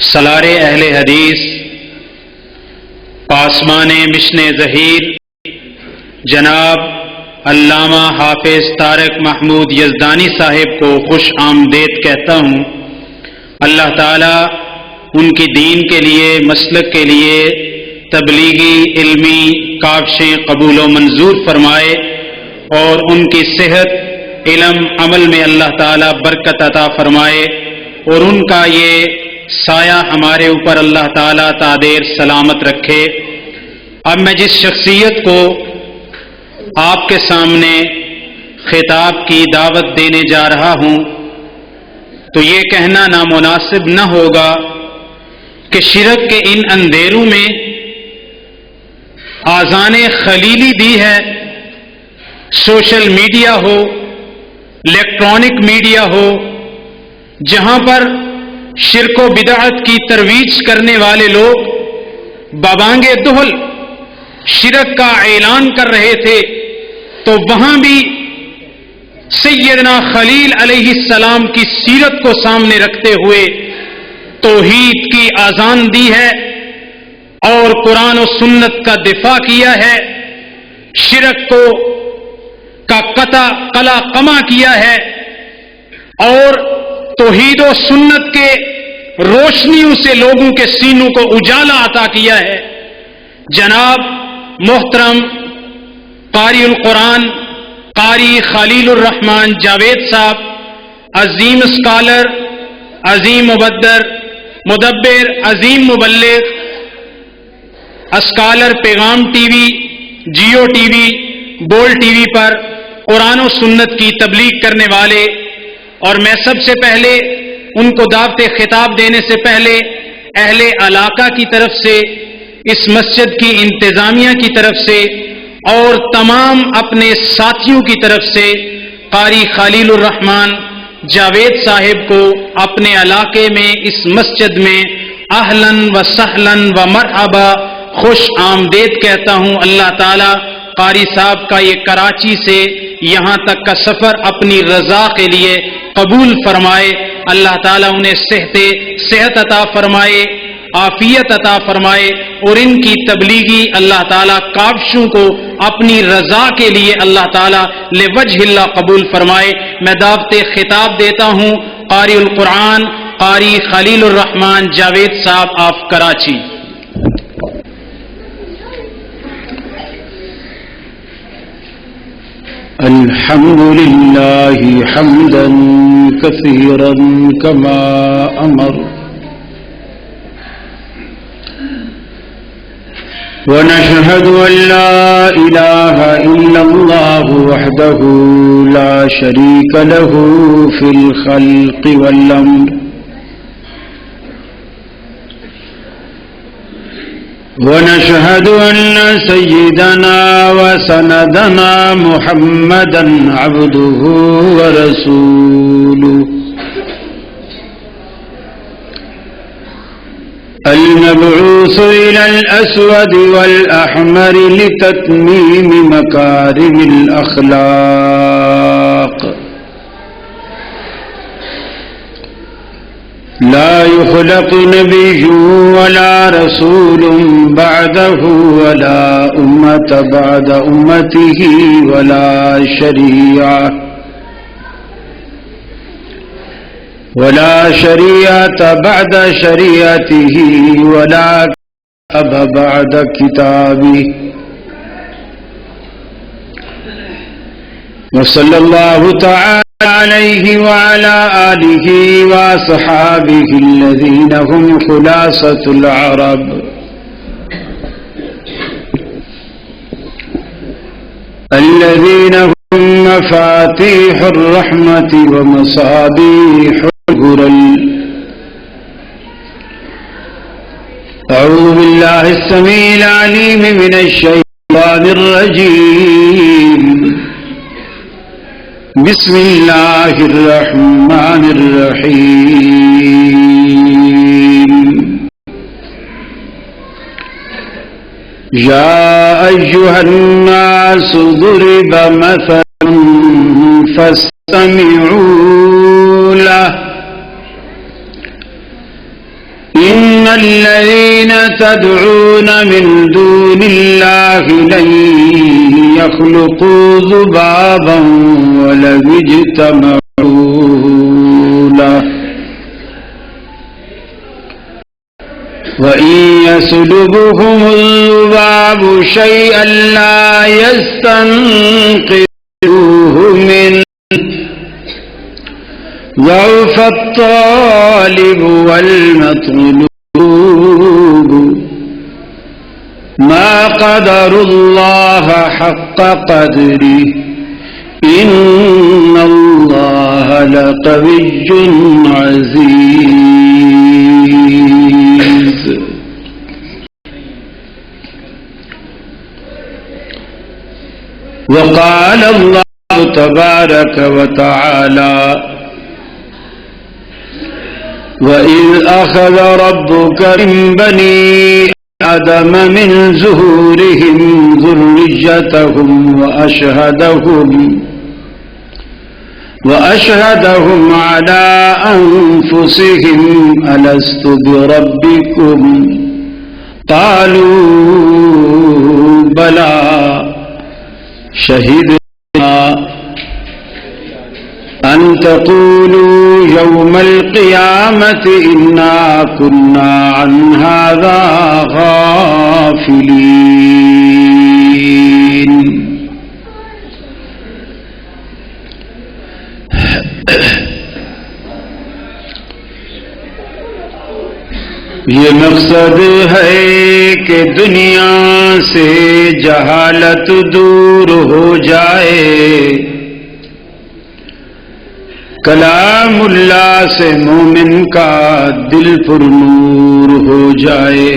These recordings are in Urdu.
سالار اہل حدیث پاسبان مشن ظہیر جناب علامہ حافظ طارق محمود یزدانی صاحب کو خوش آمدید کہتا ہوں۔ اللہ تعالیٰ ان کی دین کے لیے، مسلک کے لیے تبلیغی علمی کاوشیں قبول و منظور فرمائے اور ان کی صحت، علم، عمل میں اللہ تعالیٰ برکت عطا فرمائے اور ان کا یہ سایہ ہمارے اوپر اللہ تعالیٰ تا دیر سلامت رکھے۔ اب میں جس شخصیت کو آپ کے سامنے خطاب کی دعوت دینے جا رہا ہوں تو یہ کہنا نامناسب نہ ہوگا کہ شرک کے ان اندھیروں میں آذان خلیلی دی ہے، سوشل میڈیا ہو، الیکٹرانک میڈیا ہو، جہاں پر شرک و بدعت کی ترویج کرنے والے لوگ بابانگ دہل شرک کا اعلان کر رہے تھے، تو وہاں بھی سیدنا خلیل علیہ السلام کی سیرت کو سامنے رکھتے ہوئے توحید کی اذان دی ہے اور قرآن و سنت کا دفاع کیا ہے، شرک کو کا قطع قلع قمع کیا ہے اور توحید و سنت کے روشنیوں سے لوگوں کے سینوں کو اجالا عطا کیا ہے۔ جناب محترم قاری القرآن قاری خلیل الرحمن جاوید صاحب، عظیم اسکالر، عظیم مدبر، عظیم مبلغ، scholar Paigham TV, Geo TV, Bol T V پر قرآن و سنت کی تبلیغ کرنے والے، اور میں سب سے پہلے ان کو دعوت خطاب دینے سے پہلے اہل علاقہ کی طرف سے، اس مسجد کی انتظامیہ کی طرف سے اور تمام اپنے ساتھیوں کی طرف سے قاری خلیل الرحمن جاوید صاحب کو اپنے علاقے میں اس مسجد میں اہلاً و سہلاً و مرحبا خوش آمدید کہتا ہوں۔ اللہ تعالیٰ قاری صاحب کا یہ کراچی سے یہاں تک کا سفر اپنی رضا کے لیے قبول فرمائے۔ اللہ تعالیٰ انہیں صحت عطا فرمائے، عافیت عطا فرمائے اور ان کی تبلیغی اللہ تعالیٰ کاوشوں کو اپنی رضا کے لیے اللہ تعالیٰ لوجہ اللہ قبول فرمائے۔ میں دعوت خطاب دیتا ہوں قاری القرآن قاری خلیل الرحمن جاوید صاحب آف کراچی۔ الحمد لله حمدا كثيرا كما أمر، ونشهد أن لا إله إلا الله وحده لا شريك له في الخلق والأمر، ونشهد أن سيدنا وسندنا محمدا عبده ورسوله المبعوث إلى الأسود والأحمر لتتميم مكارم الأخلاق، لا يخلق نبي ولا رسول بعده ولا أمة بعد أمته ولا شريعة بعد شريعته ولا كتاب بعد كتابه، وصلى الله تعالى عليه وعلى آله وأصحابه الذين هم خلاصة العرب، الذين هم مفاتيح الرحمة ومصابيح الغرل. أعوذ بالله السميع العليم من الشيطان الرجيم. بسم الله الرحمن الرحيم. يا أيها الناس ضرب مثل فاستمعوا له الذين تدعون من دون الله لن يخلقوا ذبابا ولو اجتمعوا له وإن يسلبهم الذباب شيئا لا يستنقذوه منه ضعف الطالب والمطلوب ما قدر الله حق قدره إن الله لقوي عزيز. وقال الله تبارك وتعالى وَإِذْ أَخَذَ رَبُّكَ مِنْ بَنِي آدَمَ مِنْ ظُهُورِهِمْ ذُرِّيَّتَهُمْ وَأَشْهَدَهُمْ عَلَى أَنفُسِهِمْ أَلَسْتُ بِرَبِّكُمْ قَالُوا بَلَى شَهِدْنَا أَن تَقُولُوا يَوْمَ الْقِيَامَةِ إِنَّا كُنَّا عَنْ هَذَا غَافِلِينَ. یہ مقصد ہے کہ دنیا سے جہالت دور ہو جائے، کلام اللہ سے مومن کا دل پر نور ہو جائے.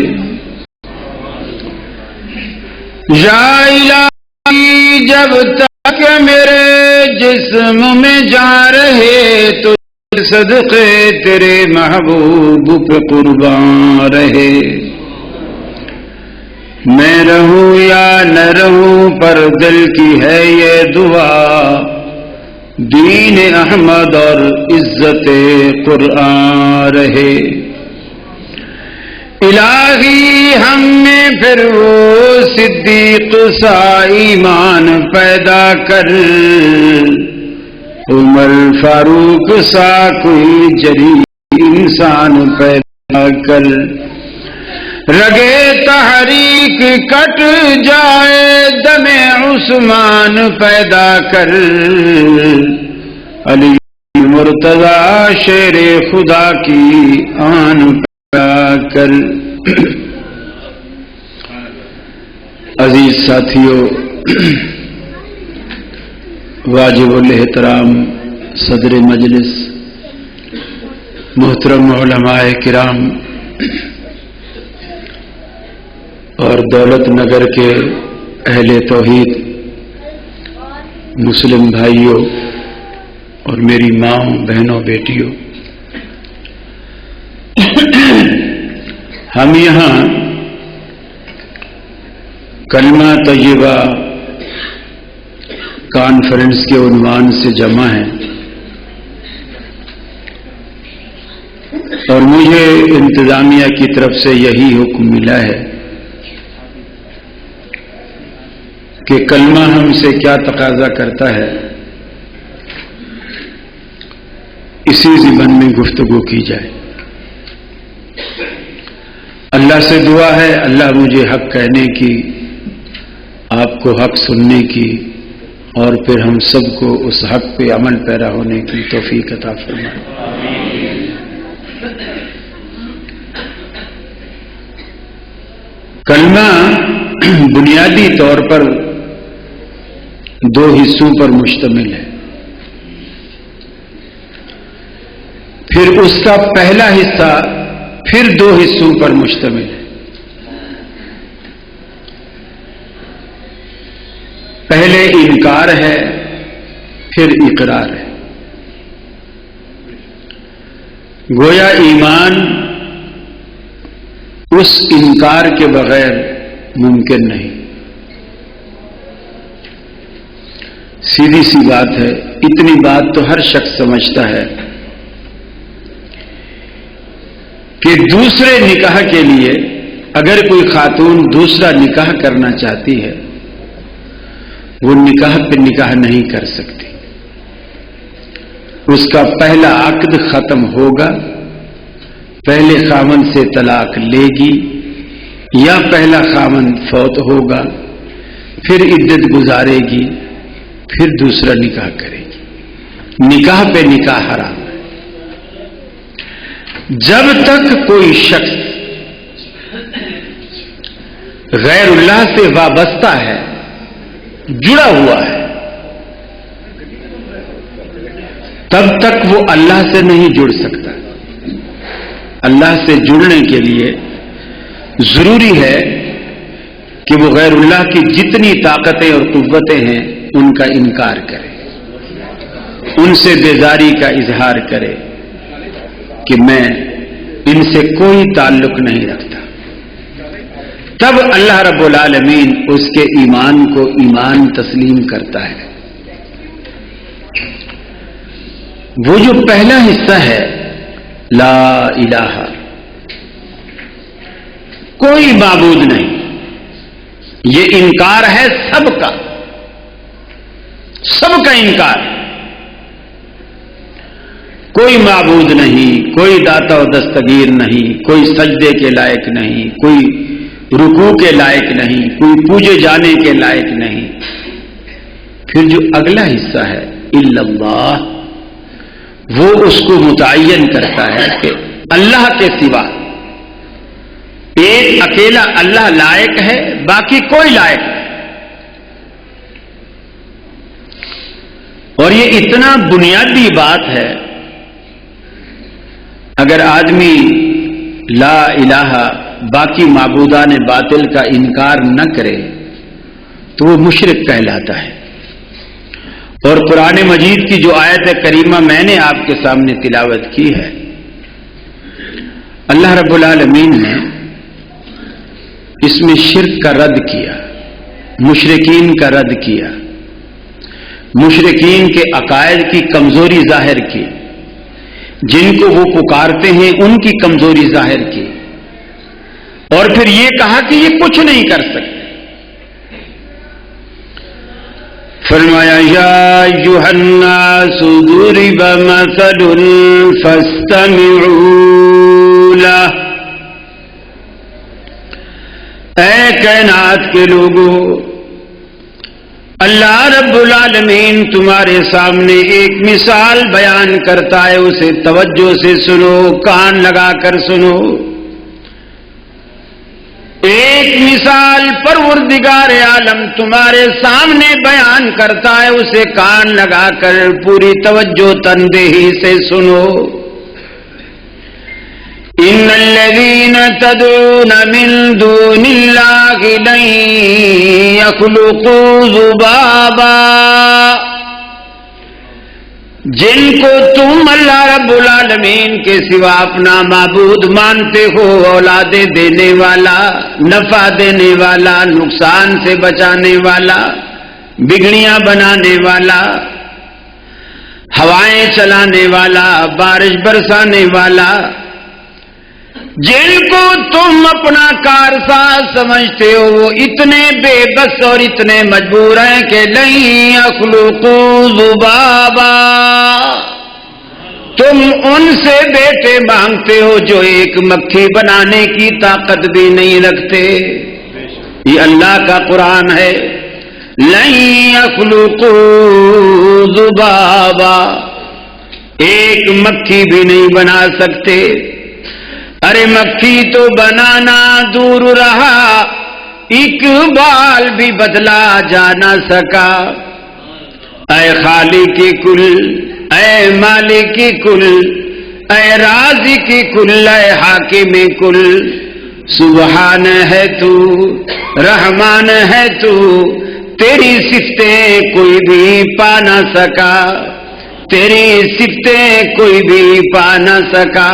یا الہی جب تک میرے جسم میں جان رہے تو صدقے تیرے محبوب پہ قربان رہے. میں رہوں یا نہ رہوں پر دل کی ہے یہ دعا، دین احمد اور عزت قرآن رہے. الہی ہم میں پھر وہ صدیق سا ایمان پیدا کر، عمر فاروق سا کوئی جری انسان پیدا کر. رگے تحریک کٹ جائے دم عثمان پیدا کر، علی مرتضی شیر خدا کی آن پیدا کر. عزیز ساتھیو، واجب الاحترام صدر مجلس، محترم علماء کرام اور دولت نگر کے اہل توحید، مسلم بھائیوں اور میری ماں بہنوں بیٹیوں، ہم یہاں کلمہ طیبہ کانفرنس کے عنوان سے جمع ہیں، اور مجھے انتظامیہ کی طرف سے یہی حکم ملا ہے کہ کلمہ ہم سے کیا تقاضا کرتا ہے اسی ضمن میں گفتگو کی جائے. اللہ سے دعا ہے اللہ مجھے حق کہنے کی، آپ کو حق سننے کی، اور پھر ہم سب کو اس حق پہ عمل پیرا ہونے کی توفیق عطا فرمائے. کلمہ بنیادی طور پر دو حصوں پر مشتمل ہے. پھر اس کا پہلا حصہ پھر دو حصوں پر مشتمل ہے. پہلے انکار ہے، پھر اقرار ہے. گویا ایمان اس انکار کے بغیر ممکن نہیں. سیدھی سی بات ہے، اتنی بات تو ہر شخص سمجھتا ہے کہ دوسرے نکاح کے لیے اگر کوئی خاتون دوسرا نکاح کرنا چاہتی ہے وہ نکاح پہ نکاح نہیں کر سکتی. اس کا پہلا عقد ختم ہوگا، پہلے خاوند سے طلاق لے گی یا پہلا خاوند فوت ہوگا، پھر عدت گزارے گی، پھر دوسرا نکاح کرے گی. نکاح پہ نکاح حرام ہے. جب تک کوئی شخص غیر اللہ سے وابستہ ہے، جڑا ہوا ہے، تب تک وہ اللہ سے نہیں جڑ سکتا. اللہ سے جڑنے کے لیے ضروری ہے کہ وہ غیر اللہ کی جتنی طاقتیں اور قوتیں ہیں ان کا انکار کرے، ان سے بیزاری کا اظہار کرے کہ میں ان سے کوئی تعلق نہیں رکھتا. تب اللہ رب العالمین اس کے ایمان کو ایمان تسلیم کرتا ہے. وہ جو پہلا حصہ ہے لا الہ، کوئی معبود نہیں، یہ انکار ہے سب کا، سب کا انکار. کوئی معبود نہیں، کوئی داتا و دستگیر نہیں، کوئی سجدے کے لائق نہیں، کوئی رکوع کے لائق نہیں، کوئی پوجے جانے کے لائق نہیں. پھر جو اگلا حصہ ہے الا اللہ، وہ اس کو متعین کرتا ہے کہ اللہ کے سوا ایک اکیلا اللہ لائق ہے، باقی کوئی لائق نہیں. اور یہ اتنا بنیادی بات ہے، اگر آدمی لا الہ باقی معبودان باطل کا انکار نہ کرے تو وہ مشرک کہلاتا ہے. اور قرآن مجید کی جو آیت کریمہ میں نے آپ کے سامنے تلاوت کی ہے، اللہ رب العالمین نے اس میں شرک کا رد کیا، مشرکین کا رد کیا، مشرکین کے عقائد کی کمزوری ظاہر کی، جن کو وہ پکارتے ہیں ان کی کمزوری ظاہر کی، اور پھر یہ کہا کہ یہ کچھ نہیں کر سکتے. فرمایا یا ایھا الناس ضرب مثل فاستمعوا لہ، اے کائنات کے لوگوں، اللہ رب العالمین تمہارے سامنے ایک مثال بیان کرتا ہے، اسے توجہ سے سنو، کان لگا کر سنو. ایک مثال پروردگار عالم تمہارے سامنے بیان کرتا ہے، اسے کان لگا کر پوری توجہ تندہی سے سنو. ان الذین تدعون من دون اللہ لن یخلقوا ذبابا، جن کو تم اللہ رب العالمین کے سوا اپنا معبود مانتے ہو، اولادیں دینے والا، نفع دینے والا، نقصان سے بچانے والا، بگڑیاں بنانے والا، ہوائیں چلانے والا، بارش برسانے والا، جن کو تم اپنا کارساز سمجھتے ہو، وہ اتنے بے بس اور اتنے مجبور ہیں کہ لن یخلقوا ذبابا، تم ان سے بیٹے مانگتے ہو جو ایک مکھی بنانے کی طاقت بھی نہیں رکھتے. یہ اللہ کا قرآن ہے. لن یخلقوا ذبابا، ایک مکھی بھی نہیں بنا سکتے. ارے مکھی تو بنانا دور رہا، ایک بال بھی بدلا جا نہ سکا. اے خالق کل، اے مالک کل، اے رازق کل، اے حاکم کل، سبحان ہے تو، رحمان ہے تو، تیری صفتیں کوئی بھی پا نہ سکا، تیری صفتیں کوئی بھی پا نہ سکا.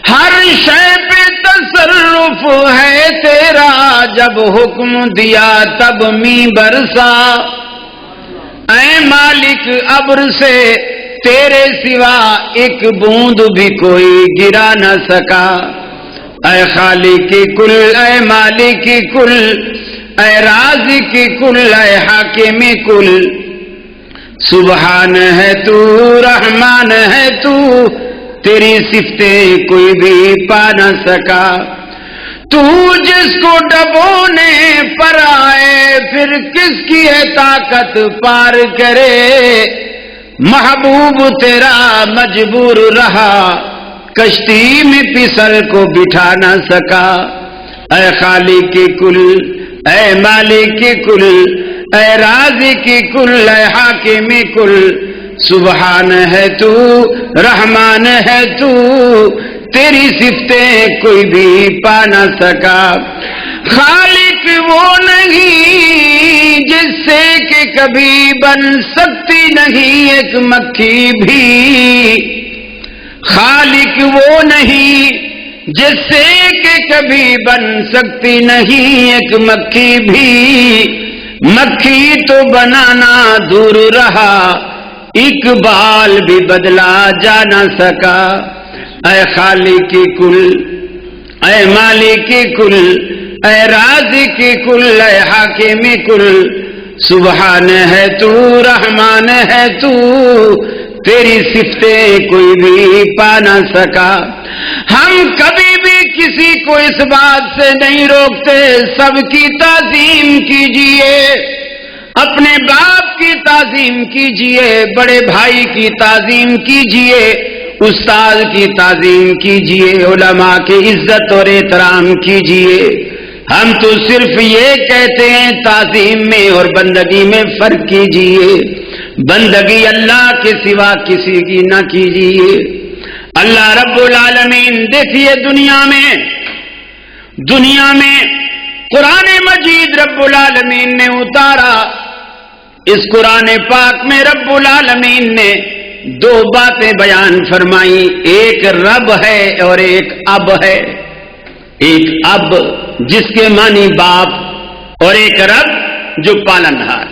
ہر شے پہ تصرف ہے تیرا، جب حکم دیا تب می برسا. اے مالک ابر سے تیرے سوا ایک بوند بھی کوئی گرا نہ سکا. اے خالق کل، اے مالک کل، اے رازق کل، اے حاکم کل، سبحان ہے تو، رحمان ہے تو، تیری صفتیں کوئی بھی پا نہ سکا. تو جس کو ڈبونے پر آئے پھر کس کی ہے طاقت پار کرے. محبوب تیرا مجبور رہا، کشتی میں پسر کو بٹھا نہ سکا. اے خالق کل، اے مالک کل، اے رازق کل، اے حاکم کل، سبحان ہے تو، رحمان ہے تو، تیری صفتیں کوئی بھی پا نہ سکا. خالق وہ نہیں جس سے کہ کبھی بن سکتی نہیں ایک مکھی بھی. خالق وہ نہیں جس سے کہ کبھی بن سکتی نہیں ایک مکھی بھی. مکھی تو بنانا دور رہا، اقبال بھی بدلا جا نہ سکا. اے خالق کل، اے مالک کل، اے رازق کل، اے حاکم کل، سبحان ہے تو، رحمان ہے تو، تیری صفتیں کوئی بھی پا نہ سکا. ہم کبھی بھی کسی کو اس بات سے نہیں روکتے، سب کی تعظیم کیجیے، اپنے باپ کی تعظیم کیجیے، بڑے بھائی کی تعظیم کیجیے، استاد کی تعظیم کیجیے، علماء کی عزت اور احترام کیجیے. ہم تو صرف یہ کہتے ہیں تعظیم میں اور بندگی میں فرق کیجیے. بندگی اللہ کے سوا کسی کی نہ کیجیے. اللہ رب العالمین دیکھیے دنیا میں قرآن مجید رب العالمین نے اتارا. اس قرآن پاک میں رب العالمین نے دو باتیں بیان فرمائی، ایک رب ہے اور ایک اب ہے. ایک اب جس کے معنی باپ، اور ایک رب جو پالنہار.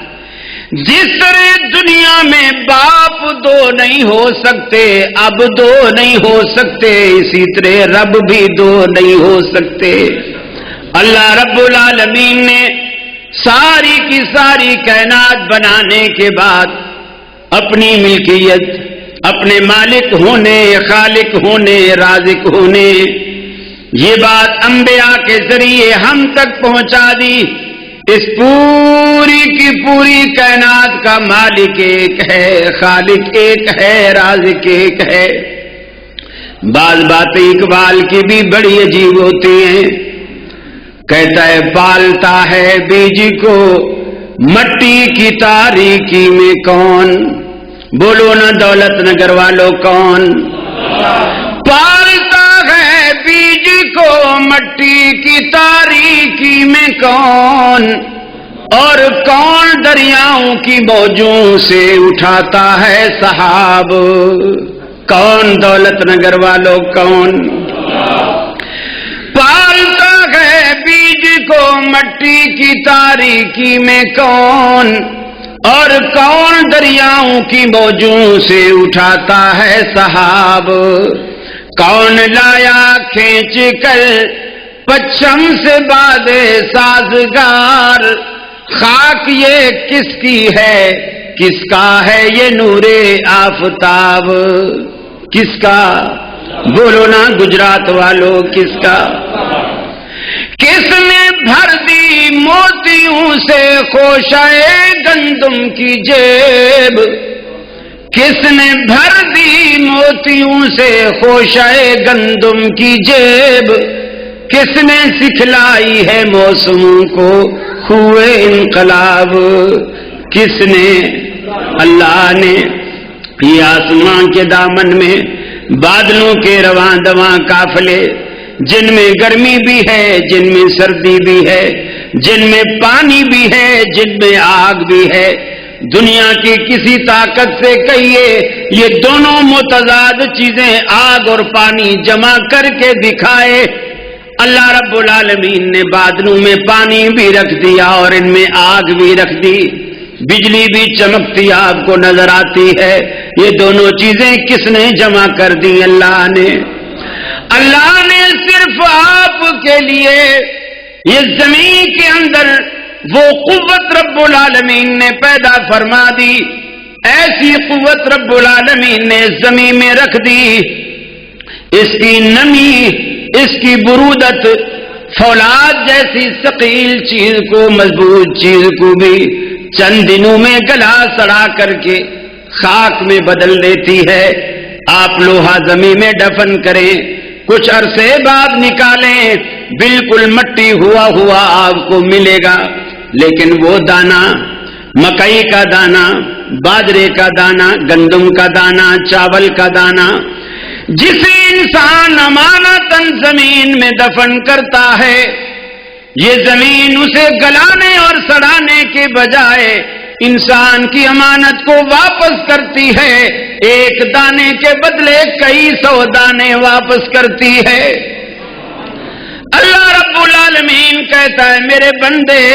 جس طرح دنیا میں باپ دو نہیں ہو سکتے، اب دو نہیں ہو سکتے، اسی طرح رب بھی دو نہیں ہو سکتے. اللہ رب العالمین نے ساری کی ساری کائنات بنانے کے بعد اپنی ملکیت، اپنے مالک ہونے، خالق ہونے، رازق ہونے، یہ بات انبیاء کے ذریعے ہم تک پہنچا دی. اس پوری کی پوری کائنات کا مالک ایک ہے، خالق ایک ہے، رازق ایک ہے. بعض باتیں اقبال کی بھی بڑی عجیب ہوتی ہیں. کہتا ہے پالتا ہے بیج کو مٹی کی تاریکی میں کون. بولو نا دولت نگر والوں کون پالتا ہے بیج کو مٹی کی تاریکی میں کون. اور کون دریاؤں کی موجوں سے اٹھاتا ہے سحاب. کون دولت نگر والوں کون پالتا ہے بیج کو مٹی کی تاریکی میں کون. اور کون دریاؤں کی موجوں سے اٹھاتا ہے سحاب. کون لایا کھینچ کر پچھم سے بادے سازگار. خاک یہ کس کی ہے، کس کا ہے یہ نور آفتاب. کس کا؟ بولو نا گجرات والوں کس کا؟ کس نے بھر دی موتیوں سے خوشائے گندم کی جیب. کس نے بھر دی موتیوں سے خوشائے گندم کی جیب. کس نے سکھلائی ہے موسموں کو خوئے انقلاب. کس نے؟ اللہ نے. یہ آسمان کے دامن میں بادلوں کے رواں دواں قافلے، جن میں گرمی بھی ہے، جن میں سردی بھی ہے، جن میں پانی بھی ہے، جن میں آگ بھی ہے. دنیا کی کسی طاقت سے کہیے یہ دونوں متضاد چیزیں آگ اور پانی جمع کر کے دکھائے. اللہ رب العالمین نے بادلوں میں پانی بھی رکھ دیا اور ان میں آگ بھی رکھ دی. بجلی بھی چمکتی آپ کو نظر آتی ہے، یہ دونوں چیزیں کس نے جمع کر دی؟ اللہ نے۔ اللہ نے صرف آپ کے لیے یہ زمین کے اندر وہ قوت رب العالمین نے پیدا فرما دی، ایسی قوت رب العالمین نے زمین میں رکھ دی، اس کی نمی، اس کی برودت فولاد جیسی ثقیل چیز کو، مضبوط چیز کو بھی چند دنوں میں گلا سڑا کر کے خاک میں بدل دیتی ہے۔ آپ لوہا زمین میں دفن کریں، کچھ عرصے بعد نکالیں، بالکل مٹی ہوا ہوا آپ کو ملے گا، لیکن وہ دانہ، مکئی کا دانہ، باجرے کا دانہ، گندم کا دانہ، چاول کا دانہ، جسے انسان امانتاً زمین میں دفن کرتا ہے، یہ زمین اسے گلانے اور سڑانے کے بجائے انسان کی امانت کو واپس کرتی ہے، ایک دانے کے بدلے کئی سو دانے واپس کرتی ہے۔ اللہ رب العالمین کہتا ہے میرے بندے،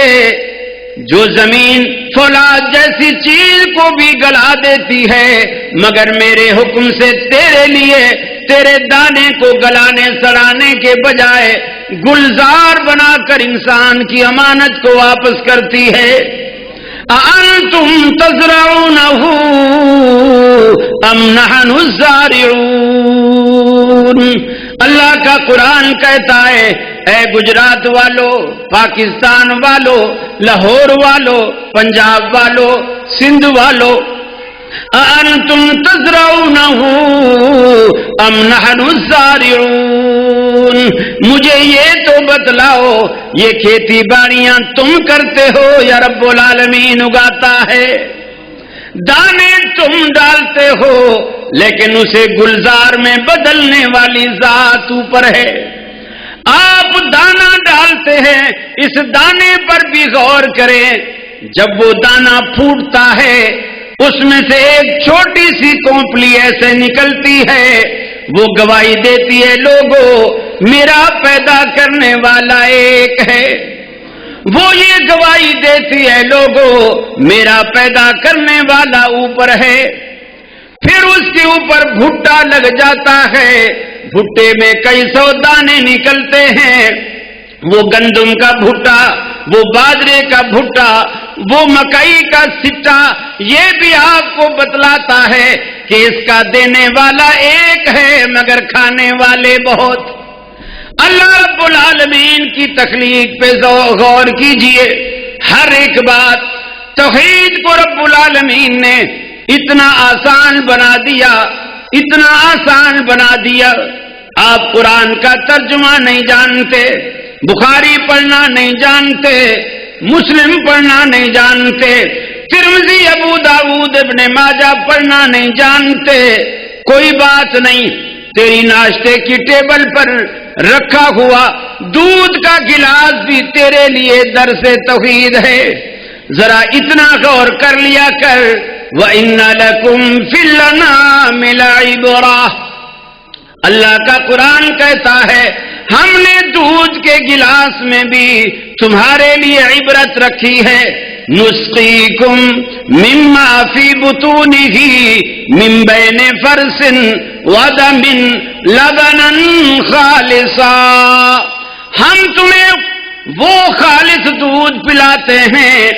جو زمین فولاد جیسی چیز کو بھی گلا دیتی ہے، مگر میرے حکم سے تیرے لیے تیرے دانے کو گلانے سڑانے کے بجائے گلزار بنا کر انسان کی امانت کو واپس کرتی ہے۔ أَأَنْتُمْ تَزْرَعُونَهُ أَمْ نَحْنُ الزَّارِعُونَ۔ اللہ کا قرآن کہتا ہے اے گجرات والو، پاکستان والو، لاہور والو، پنجاب والو، سندھ والو، أَأَنْتُمْ تَزْرَعُونَهُ أَمْ نَحْنُ الزَّارِعُونَ۔ مجھے یہ تو بتلاؤ، یہ کھیتی باڑیاں تم کرتے ہو یا رب العالمین اگاتا ہے؟ دانے تم ڈالتے ہو، لیکن اسے گلزار میں بدلنے والی ذات اوپر ہے۔ آپ دانہ ڈالتے ہیں، اس دانے پر بھی غور کریں، جب وہ دانہ پھوٹتا ہے اس میں سے ایک چھوٹی سی کونپلی ایسے نکلتی ہے، وہ گواہی دیتی ہے لوگوں میرا پیدا کرنے والا ایک ہے۔ وہ یہ گواہی دیتی ہے لوگوں میرا پیدا کرنے والا اوپر ہے۔ پھر اس کے اوپر بھٹا لگ جاتا ہے، بھٹے میں کئی سو دانے نکلتے ہیں، وہ گندم کا بھٹا، وہ باجرے کا بھٹا، وہ مکئی کا سٹا، یہ بھی آپ کو بتلاتا ہے کہ اس کا دینے والا ایک ہے مگر کھانے والے بہت۔ اللہ رب العالمین کی تخلیق پہ غور کیجئے، ہر ایک بات توحید کو رب العالمین نے اتنا آسان بنا دیا، اتنا آسان بنا دیا۔ آپ قرآن کا ترجمہ نہیں جانتے، بخاری پڑھنا نہیں جانتے، مسلم پڑھنا نہیں جانتے، ترمذی، ابو داؤد، ابن ماجہ پڑھنا نہیں جانتے، کوئی بات نہیں، تیری ناشتے کی ٹیبل پر رکھا ہوا دودھ کا گلاس بھی تیرے لیے درس توحید ہے۔ ذرا اتنا غور کر لیا کر، وَإِنَّ لَكُمْ فِي الْأَنْعَامِ لَعِبْرَةً۔ اللہ کا قرآن کہتا ہے ہم نے دودھ کے گلاس میں بھی تمہارے لیے عبرت رکھی ہے۔ نسقیکم مما فی بطونہ من بین فرث ودم لبنا خالصا۔ ہم تمہیں وہ خالص دودھ پلاتے ہیں،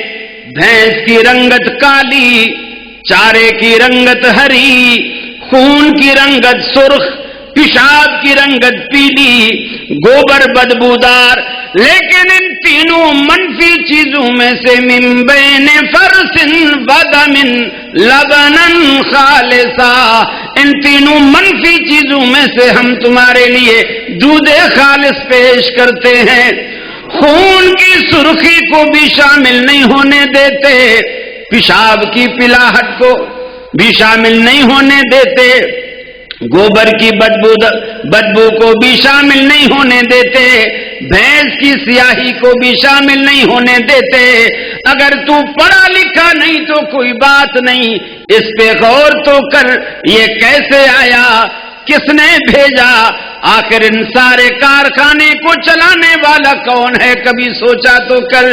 بھینس کی رنگت کالی، چارے کی رنگت ہری، خون کی رنگت سرخ، پیشاب کی رنگت پیلی، گوبر بدبودار، لیکن ان تینوں منفی چیزوں میں سے من بین فرث ودم لبنا خالصا، ان تینوں منفی چیزوں میں سے ہم تمہارے لیے دودھ خالص پیش کرتے ہیں۔ خون کی سرخی کو بھی شامل نہیں ہونے دیتے، پیشاب کی پلاہٹ کو بھی شامل نہیں ہونے دیتے، گوبر کی بدبو کو بھی شامل نہیں ہونے دیتے، بھینس کی سیاہی کو بھی شامل نہیں ہونے دیتے۔ اگر تو پڑھا لکھا نہیں تو کوئی بات نہیں، اس پہ غور تو کر، یہ کیسے آیا، کس نے بھیجا، آخر ان سارے کارخانے کو چلانے والا کون ہے، کبھی سوچا تو کر۔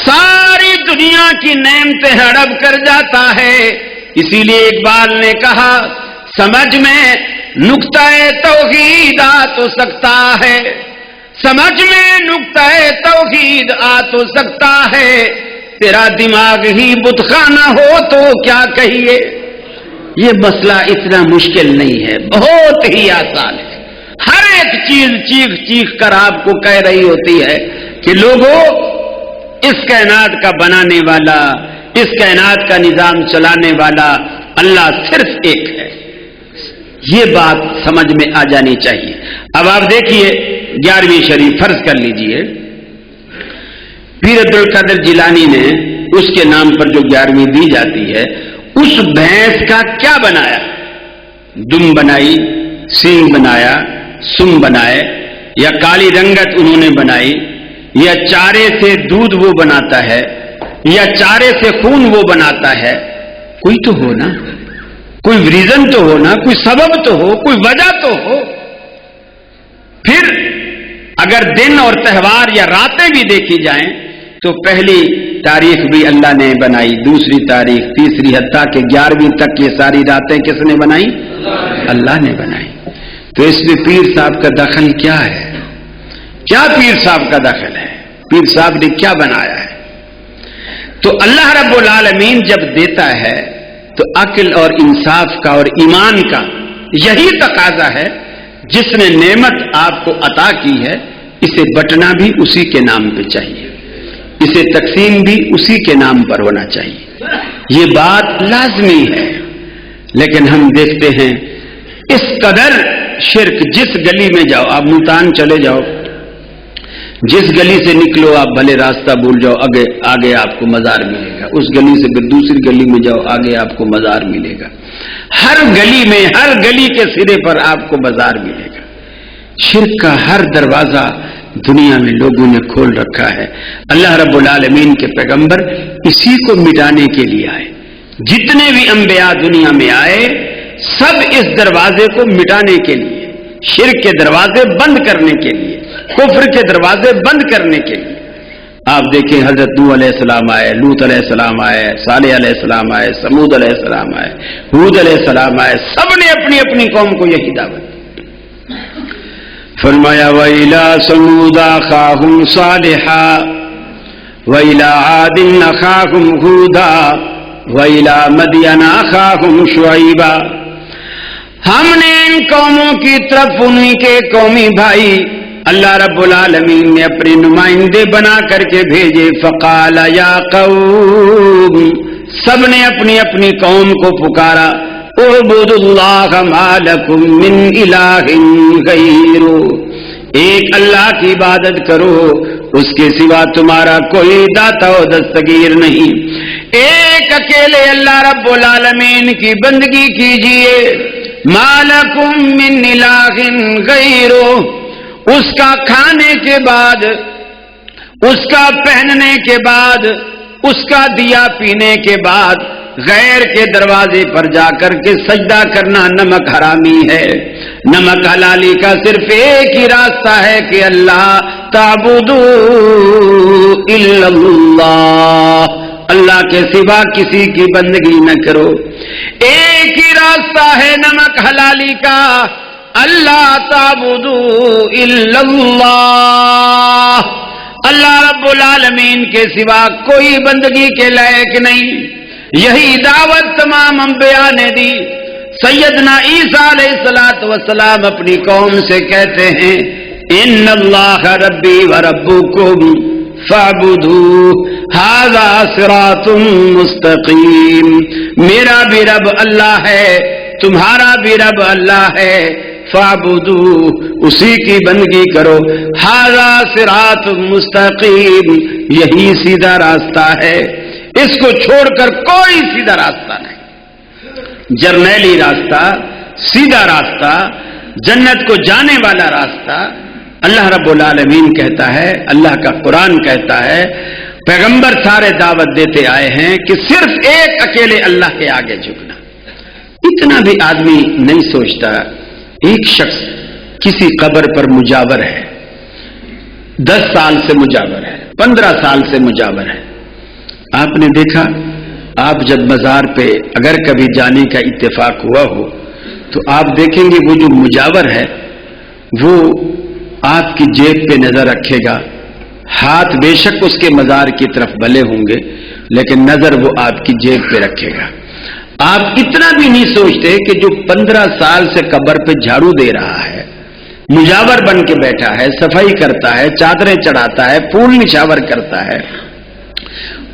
ساری دنیا کی نعمتیں ہڑپ کر جاتا ہے، اسی لیے اقبال نے کہا سمجھ میں نقطہ توحید آ تو سکتا ہے، سمجھ میں نقطہ توحید آ تو سکتا ہے، تیرا دماغ ہی بت خانہ ہو تو کیا کہیے۔ یہ مسئلہ اتنا مشکل نہیں ہے، بہت ہی آسان ہے۔ ہر ایک چیز چیخ چیخ کر آپ کو کہہ رہی ہوتی ہے کہ لوگوں، اس کائنات کا بنانے والا، اس کائنات کا نظام چلانے والا اللہ صرف ایک ہے۔ یہ بات سمجھ میں آ جانی چاہیے۔ اب آپ دیکھیے 11ویں شریف فرض کر لیجئے، پیر عبد القادر جیلانی نے اس کے نام پر جو 11ویں دی جاتی ہے، اس بھینس کا کیا بنایا؟ دم بنائی، سینگ بنایا، سم بنائے، یا کالی رنگت انہوں نے بنائی، یا چارے سے دودھ وہ بناتا ہے، یا چارے سے خون وہ بناتا ہے؟ کوئی تو ہو نا، کوئی ریزن تو ہو نا، کوئی سبب تو ہو، کوئی وجہ تو ہو۔ پھر اگر دن اور تہوار یا راتیں بھی دیکھی جائیں تو پہلی تاریخ بھی اللہ نے بنائی، دوسری تاریخ، تیسری، حتیٰ کہ 11ویں تک یہ ساری راتیں کس نے بنائی؟ اللہ نے بنائی۔ تو اس میں پیر صاحب کا دخل کیا ہے؟ کیا پیر صاحب کا دخل ہے؟ پیر صاحب نے کیا بنایا ہے؟ تو اللہ رب العالمین جب دیتا ہے تو عقل اور انصاف کا اور ایمان کا یہی تقاضا ہے، جس نے نعمت آپ کو عطا کی ہے اسے بٹنا بھی اسی کے نام پہ چاہیے، اسے تقسیم بھی اسی کے نام پر ہونا چاہیے۔ یہ بات لازمی ہے، لیکن ہم دیکھتے ہیں اس قدر شرک، جس گلی میں جاؤ، آپ ملتان چلے جاؤ، جس گلی سے نکلو آپ بھلے راستہ بھول جاؤ، آگے آپ کو مزار ملے گا، اس گلی سے پھر دوسری گلی میں جاؤ، آگے آپ کو مزار ملے گا، ہر گلی میں، ہر گلی کے سرے پر آپ کو مزار ملے گا۔ شرک کا ہر دروازہ دنیا میں لوگوں نے کھول رکھا ہے۔ اللہ رب العالمین کے پیغمبر اسی کو مٹانے کے لیے آئے، جتنے بھی انبیاء دنیا میں آئے سب اس دروازے کو مٹانے کے لیے، شرک کے دروازے بند کرنے کے لیے، کفر کے دروازے بند کرنے کے لیے۔ آپ دیکھیں حضرت نوح علیہ السلام آئے، لوط علیہ السلام آئے، صالح علیہ السلام آئے، سمود علیہ السلام آئے، ہود علیہ السلام آئے، سب نے اپنی اپنی قوم کو یہی دعوت دی۔ فرمایا وَإِلَىٰ ثَمُودَ أَخَاهُمْ صَالِحًا وَإِلَىٰ عَادٍ أَخَاهُمْ هُودًا وَإِلَىٰ مَدْيَنَ أَخَاهُمْ شُعَيْبًا۔ ہم نے ان قوموں کی طرف انہی کے قومی بھائی اللہ رب العالمین نے اپنے نمائندے بنا کر کے بھیجے۔ فقال یا قوم، سب نے اپنی اپنی قوم کو پکارا، اعبدوا اللہ ما لکم من الہ غیرہ، ایک اللہ کی عبادت کرو، اس کے سوا تمہارا کوئی داتا و دستگیر نہیں، ایک اکیلے اللہ رب العالمین کی بندگی کیجئے۔ ما لکم من الہ غیرہ، اس کا کھانے کے بعد، اس کا پہننے کے بعد، اس کا دیا پینے کے بعد غیر کے دروازے پر جا کر کے سجدہ کرنا نمک حرامی ہے۔ نمک حلالی کا صرف ایک ہی راستہ ہے کہ اللہ تعبدوا الا اللہ، اللہ کے سوا کسی کی بندگی نہ کرو۔ ایک ہی راستہ ہے نمک حلالی کا، اللہ تعبدوا الا اللہ، اللہ رب العالمین کے سوا کوئی بندگی کے لائق نہیں۔ یہی دعوت تمام انبیاء نے دی۔ سیدنا عیسیٰ علیہ السلام اپنی قوم سے کہتے ہیں ان اللہ ربی و ربکم فاعبدوہ ھذا صراط مستقیم، میرا بھی رب اللہ ہے، تمہارا بھی رب اللہ ہے، فاعبدوہ، اسی کی بندگی کرو، ھذا صراط مستقیم، یہی سیدھا راستہ ہے، اس کو چھوڑ کر کوئی سیدھا راستہ نہیں۔ جرنیلی راستہ، سیدھا راستہ، جنت کو جانے والا راستہ اللہ رب العالمین کہتا ہے، اللہ کا قرآن کہتا ہے، پیغمبر سارے دعوت دیتے آئے ہیں کہ صرف ایک اکیلے اللہ کے آگے جھکنا۔ اتنا بھی آدمی نہیں سوچتا۔ ایک شخص کسی قبر پر مجاور ہے، 10 سال سے مجاور ہے، 15 سال سے مجاور ہے، آپ نے دیکھا آپ جب مزار پہ اگر کبھی جانے کا اتفاق ہوا ہو تو آپ دیکھیں گے وہ جو مجاور ہے وہ آپ کی جیب پہ نظر رکھے گا، ہاتھ بے شک اس کے مزار کی طرف بھلے ہوں گے لیکن نظر وہ آپ کی جیب پہ رکھے گا۔ آپ اتنا بھی نہیں سوچتے کہ جو 15 سال سے قبر پہ جھاڑو دے رہا ہے، مجاور بن کے بیٹھا ہے، صفائی کرتا ہے، چادریں چڑھاتا ہے، پھول نچھاور کرتا ہے،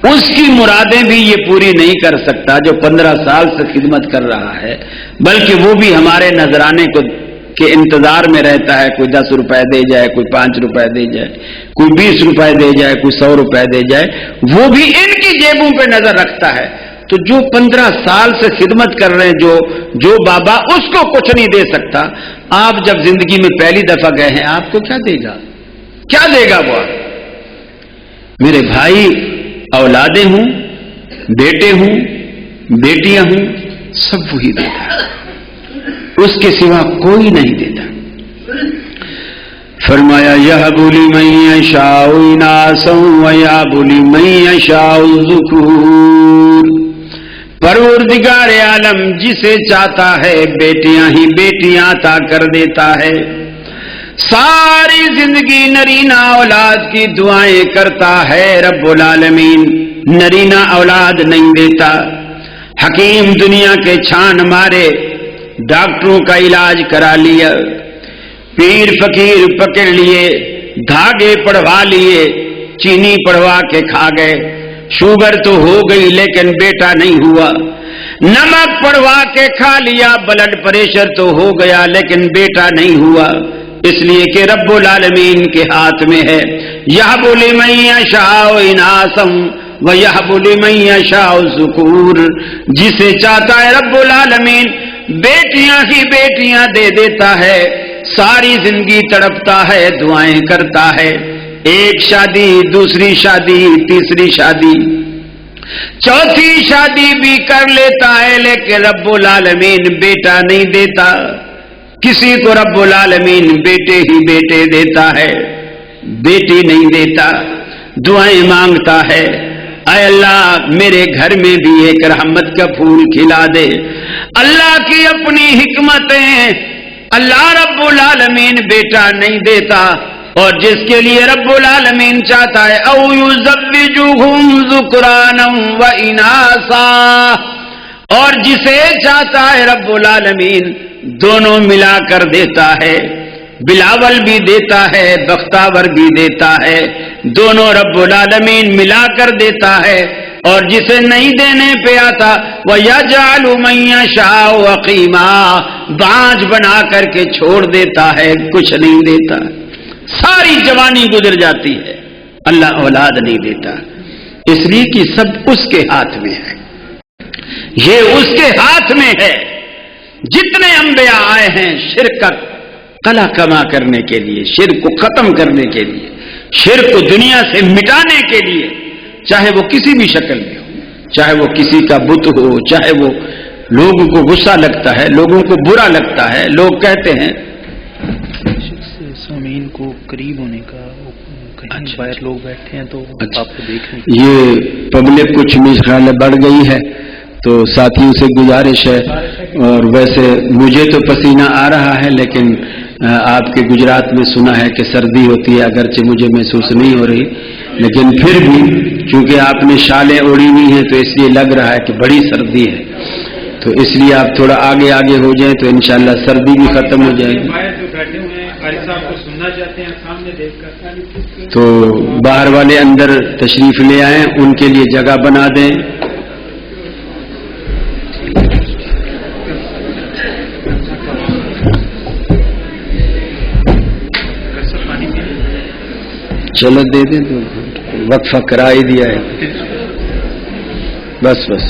اس کی مرادیں بھی یہ پوری نہیں کر سکتا جو 15 سال سے خدمت کر رہا ہے، بلکہ وہ بھی ہمارے نذرانے کو کے انتظار میں رہتا ہے۔ کوئی 10 روپے دے جائے، کوئی 5 روپے دے جائے، کوئی 20 روپے دے جائے، کوئی 100 روپے دے جائے، وہ بھی ان کی جیبوں پہ نظر رکھتا ہے۔ تو جو 15 سال سے خدمت کر رہے ہیں جو بابا، اس کو کچھ نہیں دے سکتا۔ آپ جب زندگی میں پہلی دفعہ گئے ہیں، آپ کو کیا دے گا؟ کیا دے گا وہ؟ میرے بھائی، اولادیں ہوں، بیٹے ہوں، بیٹیاں ہوں، سب وہی دیتا ہے، اس کے سوا کوئی نہیں دیتا۔ فرمایا یہب لمن یشاء اناسا ویہب لمن یشاء الذکور، پروردگار عالم جسے چاہتا ہے بیٹیاں ہی بیٹیاں عطا کر دیتا ہے۔ ساری زندگی نرینہ اولاد کی دعائیں کرتا ہے رب العالمین، نرینہ اولاد نہیں دیتا۔ حکیم دنیا کے چھان مارے، ڈاکٹروں کا علاج کرا لیا، پیر فقیر پکڑ لیے، دھاگے پڑوا لیے، چینی پڑوا کے کھا گئے، شوگر تو ہو گئی لیکن بیٹا نہیں ہوا، نمک پڑوا کے کھا لیا، بلڈ پریشر تو ہو گیا لیکن بیٹا نہیں ہوا، اس لیے کہ رب العالمین کے ہاتھ میں ہے۔ یہب لمن یشاء اناسا ویہب لمن یشاء الذکور، جسے چاہتا ہے رب العالمین بیٹیاں ہی بیٹیاں دے دیتا ہے۔ ساری زندگی تڑپتا ہے، دعائیں کرتا ہے، ایک شادی، دوسری شادی، تیسری شادی، چوتھی شادی بھی کر لیتا ہے لیکن رب العالمین بیٹا نہیں دیتا۔ کسی کو رب العالمین بیٹے ہی بیٹے دیتا ہے، بیٹی نہیں دیتا۔ دعائیں مانگتا ہے، اے اللہ میرے گھر میں بھی ایک رحمت کا پھول کھلا دے۔ اللہ کی اپنی حکمتیں، اللہ رب العالمین بیٹا نہیں دیتا، اور جس کے لیے رب العالمین چاہتا ہے او یزوجہم ذکرانا و اناسا، اور جسے چاہتا ہے رب العالمین دونوں ملا کر دیتا ہے، بلاول بھی دیتا ہے، بختاور بھی دیتا ہے، دونوں رب العالمین ملا کر دیتا ہے۔ اور جسے نہیں دینے پہ آتا وَيَجْعَلُ مَن يَشَاءُ عَقِيمًا، بانجھ بنا کر کے چھوڑ دیتا ہے، کچھ نہیں دیتا۔ ساری جوانی گزر جاتی ہے، اللہ اولاد نہیں دیتا، اس لیے کہ سب اس کے ہاتھ میں ہے، یہ اس کے ہاتھ میں ہے۔ جتنے انبیاء آئے ہیں شرک کا کلا کما کرنے کے لیے، شرک کو ختم کرنے کے لیے، شرک کو دنیا سے مٹانے کے لیے، چاہے وہ کسی بھی شکل میں ہو، چاہے وہ کسی کا بت ہو، چاہے وہ لوگوں کو غصہ لگتا ہے، لوگوں کو برا لگتا ہے، لوگ کہتے ہیں سامعین کو قریب ہونے کا، کہیں باہر لوگ بیٹھے ہیں تو آپ کو دیکھیں۔ یہ پبلک کچھ میرے خیال میں بڑھ گئی ہے، تو ساتھیوں سے گزارش ہے، اور ویسے مجھے تو پسینہ آ رہا ہے لیکن آپ کے گجرات میں سنا ہے کہ سردی ہوتی ہے، اگرچہ مجھے محسوس نہیں ہو رہی، لیکن پھر بھی چونکہ آپ نے شالیں اوڑھی ہوئی ہیں تو اس لیے لگ رہا ہے کہ بڑی سردی ہے، تو اس لیے آپ تھوڑا آگے آگے ہو جائیں تو انشاءاللہ سردی بھی ختم ہو جائے گی۔ تو باہر والے اندر تشریف لے آئیں، ان کے لیے جگہ بنا دیں۔ چلو دے دیں، تو وقفہ کرا ہی دیا ہے، بس بس۔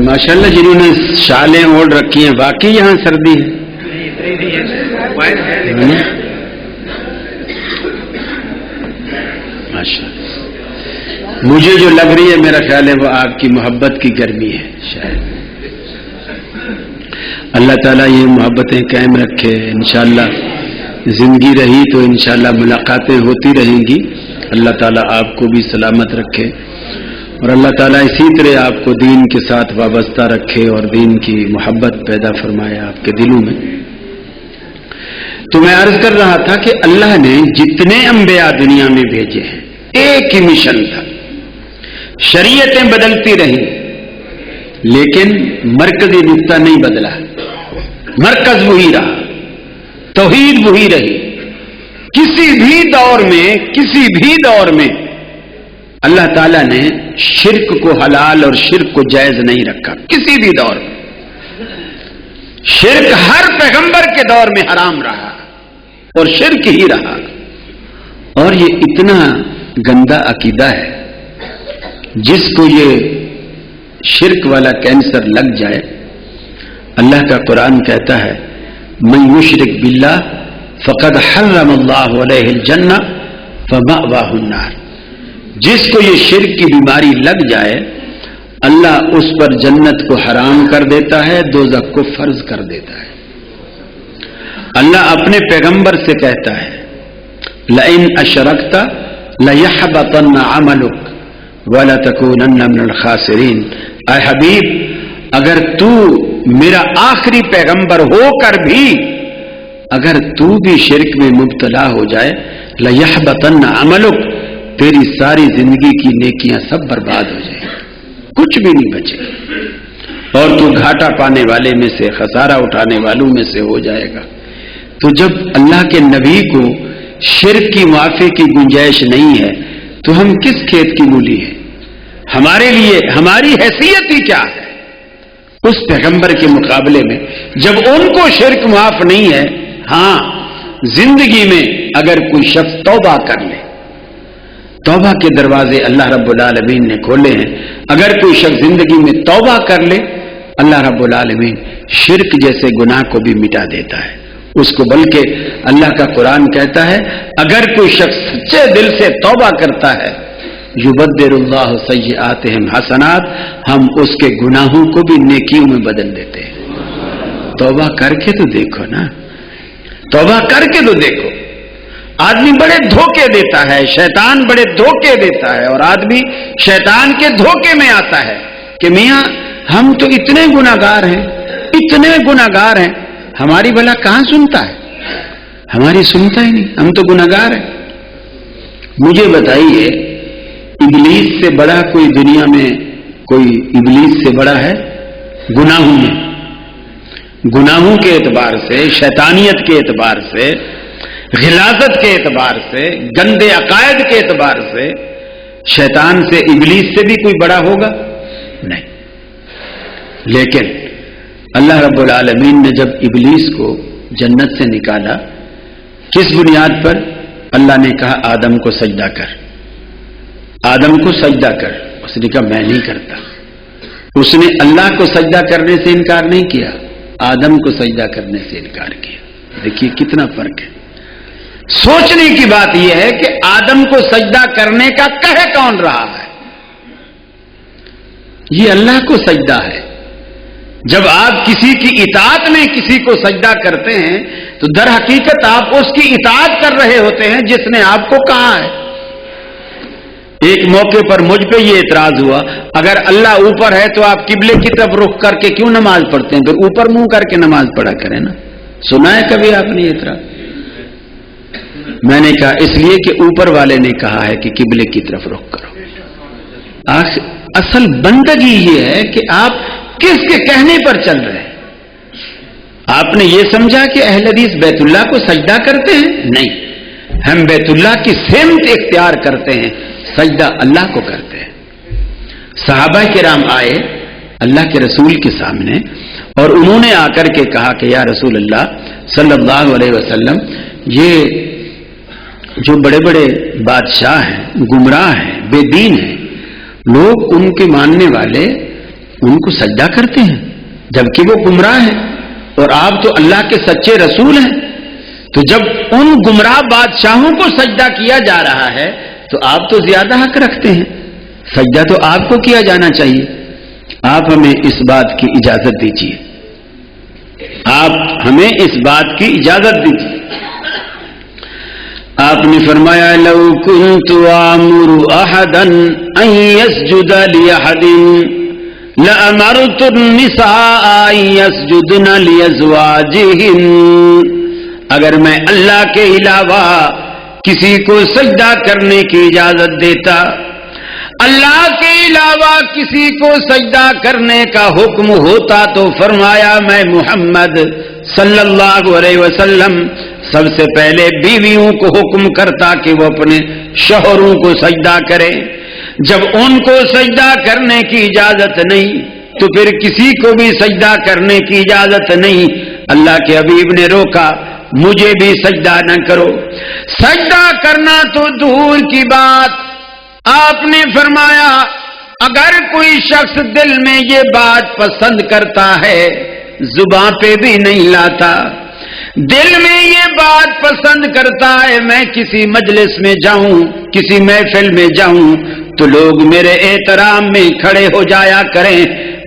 ماشاءاللہ جنہوں نے شالیں اوڑھ رکھی ہیں، واقعی یہاں سردی ہے۔ ماشاءاللہ مجھے جو لگ رہی ہے میرا خیال ہے وہ آپ کی محبت کی گرمی ہے شاید۔ اللہ تعالیٰ یہ محبتیں قائم رکھے. انشاءاللہ زندگی رہی تو انشاءاللہ ملاقاتیں ہوتی رہیں گی. اللہ تعالیٰ آپ کو بھی سلامت رکھے اور اللہ تعالیٰ اسی طرح آپ کو دین کے ساتھ وابستہ رکھے اور دین کی محبت پیدا فرمائے آپ کے دلوں میں. تو میں عرض کر رہا تھا کہ اللہ نے جتنے انبیاء دنیا میں بھیجے ہیں ایک ہی مشن تھا. شریعتیں بدلتی رہیں لیکن مرکزی نقطہ نہیں بدلا. مرکز وہی رہا, توحید وہی رہی. کسی بھی دور میں اللہ تعالیٰ نے شرک کو حلال اور شرک کو جائز نہیں رکھا. کسی بھی دور میں شرک ہر پیغمبر کے دور میں حرام رہا اور شرک ہی رہا. اور یہ اتنا گندا عقیدہ ہے, جس کو یہ شرک والا کینسر لگ جائے, اللہ کا قرآن کہتا ہے من یشرک باللہ فقد حرم اللہ علیہ الجنہ فمأواہ النار. جس کو یہ شرک کی بیماری لگ جائے اللہ اس پر جنت کو حرام کر دیتا ہے, دوزخ کو فرض کر دیتا ہے. اللہ اپنے پیغمبر سے کہتا ہے لئن اشرکت لیحبطن عملک وَلَتَكُونَنَّ مِنَ الْخَاسِرِينَ. اے حبیب, اگر تو میرا آخری پیغمبر ہو کر بھی اگر تو بھی شرک میں مبتلا ہو جائے لَيَحْبَطَنَّ عَمَلُكَ, تیری ساری زندگی کی نیکیاں سب برباد ہو جائیں, کچھ بھی نہیں بچے اور تو گھاٹا پانے والے میں سے, خسارہ اٹھانے والوں میں سے ہو جائے گا. تو جب اللہ کے نبی کو شرک کی معافی کی گنجائش نہیں ہے تو ہم کس کھیت کی مولی ہیں؟ ہمارے لیے ہماری حیثیت ہی کیا ہے اس پیغمبر کے مقابلے میں جب ان کو شرک معاف نہیں ہے؟ ہاں, زندگی میں اگر کوئی شخص توبہ کر لے, توبہ کے دروازے اللہ رب العالمین نے کھولے ہیں. اگر کوئی شخص زندگی میں توبہ کر لے اللہ رب العالمین شرک جیسے گناہ کو بھی مٹا دیتا ہے اس کو. بلکہ اللہ کا قرآن کہتا ہے اگر کوئی شخص سچے دل سے توبہ کرتا ہے یبدل اللہ سیئاتہم حسنات, ہم اس کے گناہوں کو بھی نیکیوں میں بدل دیتے ہیں. توبہ کر کے تو دیکھو نا, توبہ کر کے تو دیکھو. آدمی بڑے دھوکے دیتا ہے, شیطان بڑے دھوکے دیتا ہے اور آدمی شیطان کے دھوکے میں آتا ہے کہ میاں ہم تو اتنے گناہگار ہیں, ہماری بھلا کہاں سنتا ہے؟ ہماری سنتا ہی نہیں, ہم تو گناہگار ہیں. مجھے بتائیے ابلیس سے بڑا کوئی دنیا میں کوئی ابلیس سے بڑا ہے گناہوں میں؟ گناہوں کے اعتبار سے, شیطانیت کے اعتبار سے, غلاظت کے اعتبار سے, گندے عقائد کے اعتبار سے شیطان سے ابلیس سے بھی کوئی بڑا ہوگا؟ نہیں. لیکن اللہ رب العالمین نے جب ابلیس کو جنت سے نکالا کس بنیاد پر؟ اللہ نے کہا آدم کو سجدہ کر, آدم کو سجدہ کر. اس نے کہا میں نہیں کرتا. اس نے اللہ کو سجدہ کرنے سے انکار نہیں کیا, آدم کو سجدہ کرنے سے انکار کیا. دیکھیے کتنا فرق ہے. سوچنے کی بات یہ ہے کہ آدم کو سجدہ کرنے کا کہہ کون رہا ہے؟ یہ اللہ کو سجدہ ہے. جب آپ کسی کی اطاعت میں کسی کو سجدہ کرتے ہیں تو در حقیقت آپ اس کی اطاعت کر رہے ہوتے ہیں جس نے آپ کو کہا ہے. ایک موقع پر مجھ پہ یہ اعتراض ہوا اگر اللہ اوپر ہے تو آپ قبلے کی طرف رخ کر کے کیوں نماز پڑھتے ہیں؟ پھر اوپر منہ کر کے نماز پڑھا کریں نا. سنا ہے کبھی آپ نے اعتراض؟ میں نے کہا اس لیے کہ اوپر والے نے کہا ہے کہ قبلے کی طرف رخ کرو. اصل بندگی یہ ہے کہ آپ کس کے کہنے پر چل رہے ہیں. آپ نے یہ سمجھا کہ اہل حدیث بیت اللہ کو سجدہ کرتے ہیں؟ نہیں, ہم بیت اللہ کی سمت اختیار کرتے ہیں, سجدہ اللہ کو کرتے ہیں. صحابہ کرام آئے اللہ کے رسول کے سامنے اور انہوں نے آ کر کے کہا کہ یا رسول اللہ صلی اللہ علیہ وسلم, یہ جو بڑے بڑے بادشاہ ہیں, گمراہ ہیں, بے دین ہیں, لوگ ان کے ماننے والے ان کو سجدہ کرتے ہیں جبکہ وہ گمراہ ہیں اور آپ تو اللہ کے سچے رسول ہیں. تو جب ان گمراہ بادشاہوں کو سجدہ کیا جا رہا ہے تو آپ تو زیادہ حق رکھتے ہیں, سجدہ تو آپ کو کیا جانا چاہیے. آپ ہمیں اس بات کی اجازت دیجیے آپ ہمیں اس بات کی اجازت دیجیے. آپ نے فرمایا لو كنت آمر احدا ان يسجد لاحد لامرت النساء ان يسجدن لازواجهن. اگر میں اللہ کے علاوہ کسی کو سجدہ کرنے کی اجازت دیتا، اللہ کے علاوہ کسی کو سجدہ کرنے کا حکم ہوتا تو فرمایا میں محمد صلی اللہ علیہ وسلم سب سے پہلے بیویوں کو حکم کرتا کہ وہ اپنے شوہروں کو سجدہ کریں. جب ان کو سجدہ کرنے کی اجازت نہیں تو پھر کسی کو بھی سجدہ کرنے کی اجازت نہیں. اللہ کے حبیب نے روکا مجھے بھی سجدہ نہ کرو. سجدہ کرنا تو دور کی بات، آپ نے فرمایا اگر کوئی شخص دل میں یہ بات پسند کرتا ہے، زباں پہ بھی نہیں لاتا، دل میں یہ بات پسند کرتا ہے میں کسی مجلس میں جاؤں، کسی محفل میں جاؤں تو لوگ میرے احترام میں کھڑے ہو جایا کریں.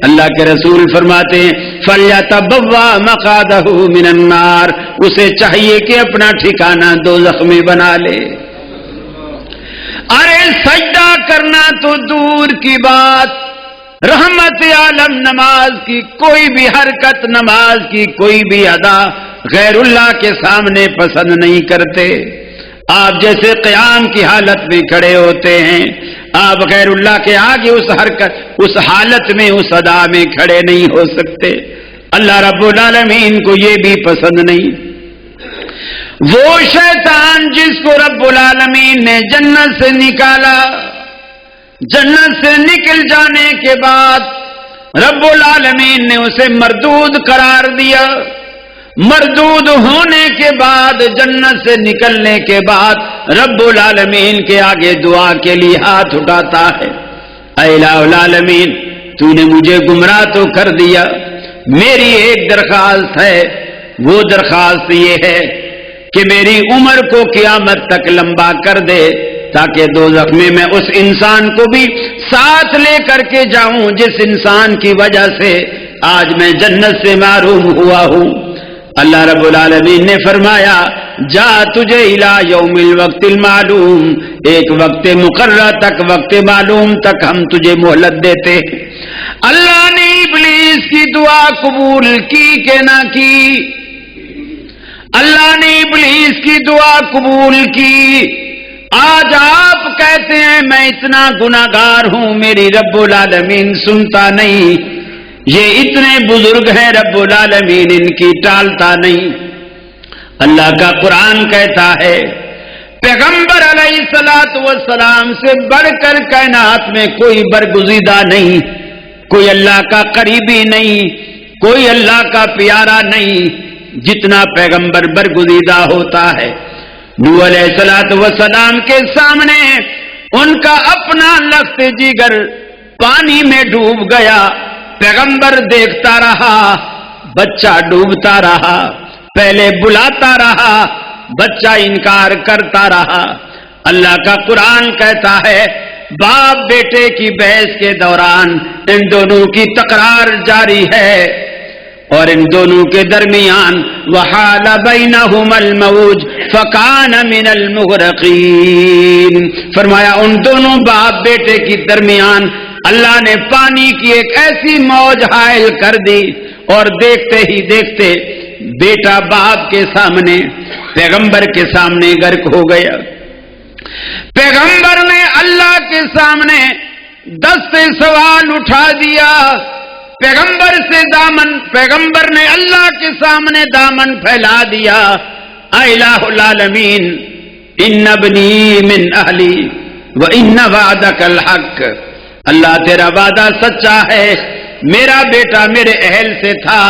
اللہ کے رسول فرماتے ہیں فَلْيَتَبَوَّأْ مَقْعَدَهُ مِنَ النَّارِ، اسے چاہیے کہ اپنا ٹھکانہ دوزخ میں بنا لے. ارے سجدہ کرنا تو دور کی بات، رحمت عالم نماز کی کوئی بھی حرکت، نماز کی کوئی بھی ادا غیر اللہ کے سامنے پسند نہیں کرتے. آپ جیسے قیام کی حالت میں کھڑے ہوتے ہیں، آپ غیر اللہ کے آگے اس حرکت، اس حالت میں، اس ادا میں کھڑے نہیں ہو سکتے. اللہ رب العالمین کو یہ بھی پسند نہیں. وہ شیطان جس کو رب العالمین نے جنت سے نکالا، جنت سے نکل جانے کے بعد رب العالمین نے اسے مردود قرار دیا. مردود ہونے کے بعد، جنت سے نکلنے کے بعد رب العالمین کے آگے دعا کے لیے ہاتھ اٹھاتا ہے، اے الہ العالمین تو نے مجھے گمراہ تو کر دیا، میری ایک درخواست ہے، وہ درخواست یہ ہے کہ میری عمر کو قیامت تک لمبا کر دے تاکہ دوزخ میں میں اس انسان کو بھی ساتھ لے کر کے جاؤں جس انسان کی وجہ سے آج میں جنت سے محروم ہوا ہوں. اللہ رب العالمین نے فرمایا جا تجھے الى یوم الوقت المعلوم، ایک وقت مقررہ تک، وقت معلوم تک ہم تجھے مہلت دیتے. اللہ نے ابلیس کی دعا قبول کی کہ نہ کی؟ اللہ نے ابلیس کی دعا قبول کی. آج آپ کہتے ہیں میں اتنا گناہگار ہوں میری رب العالمین سنتا نہیں. یہ اتنے بزرگ ہیں رب العالمین ان کی ٹالتا نہیں. اللہ کا قرآن کہتا ہے پیغمبر علیہ الصلوۃ والسلام سے بڑھ کر کائنات میں کوئی برگزیدہ نہیں، کوئی اللہ کا قریبی نہیں، کوئی اللہ کا پیارا نہیں جتنا پیغمبر برگزیدہ ہوتا ہے. نوح علیہ الصلوۃ والسلام کے سامنے ان کا اپنا لخت جگر پانی میں ڈوب گیا، پیغمبر دیکھتا رہا، بچہ ڈوبتا رہا، پہلے بلاتا رہا، بچہ انکار کرتا رہا. اللہ کا قرآن کہتا ہے باپ بیٹے کی بحث کے دوران ان دونوں کی تکرار جاری ہے اور ان دونوں کے درمیان وحال بینہما الموج فکان من المغرقین، فرمایا ان دونوں باپ بیٹے کی درمیان اللہ نے پانی کی ایک ایسی موج حائل کر دی اور دیکھتے ہی دیکھتے بیٹا باپ کے سامنے، پیغمبر کے سامنے غرق ہو گیا. پیغمبر نے اللہ کے سامنے دست سوال اٹھا دیا، پیغمبر نے اللہ کے سامنے دامن پھیلا دیا. اے الہ العالمین ان ابنی من اہلی وان وعدک الحق، اللہ تیرا وعدہ سچا ہے، میرا بیٹا میرے اہل سے تھا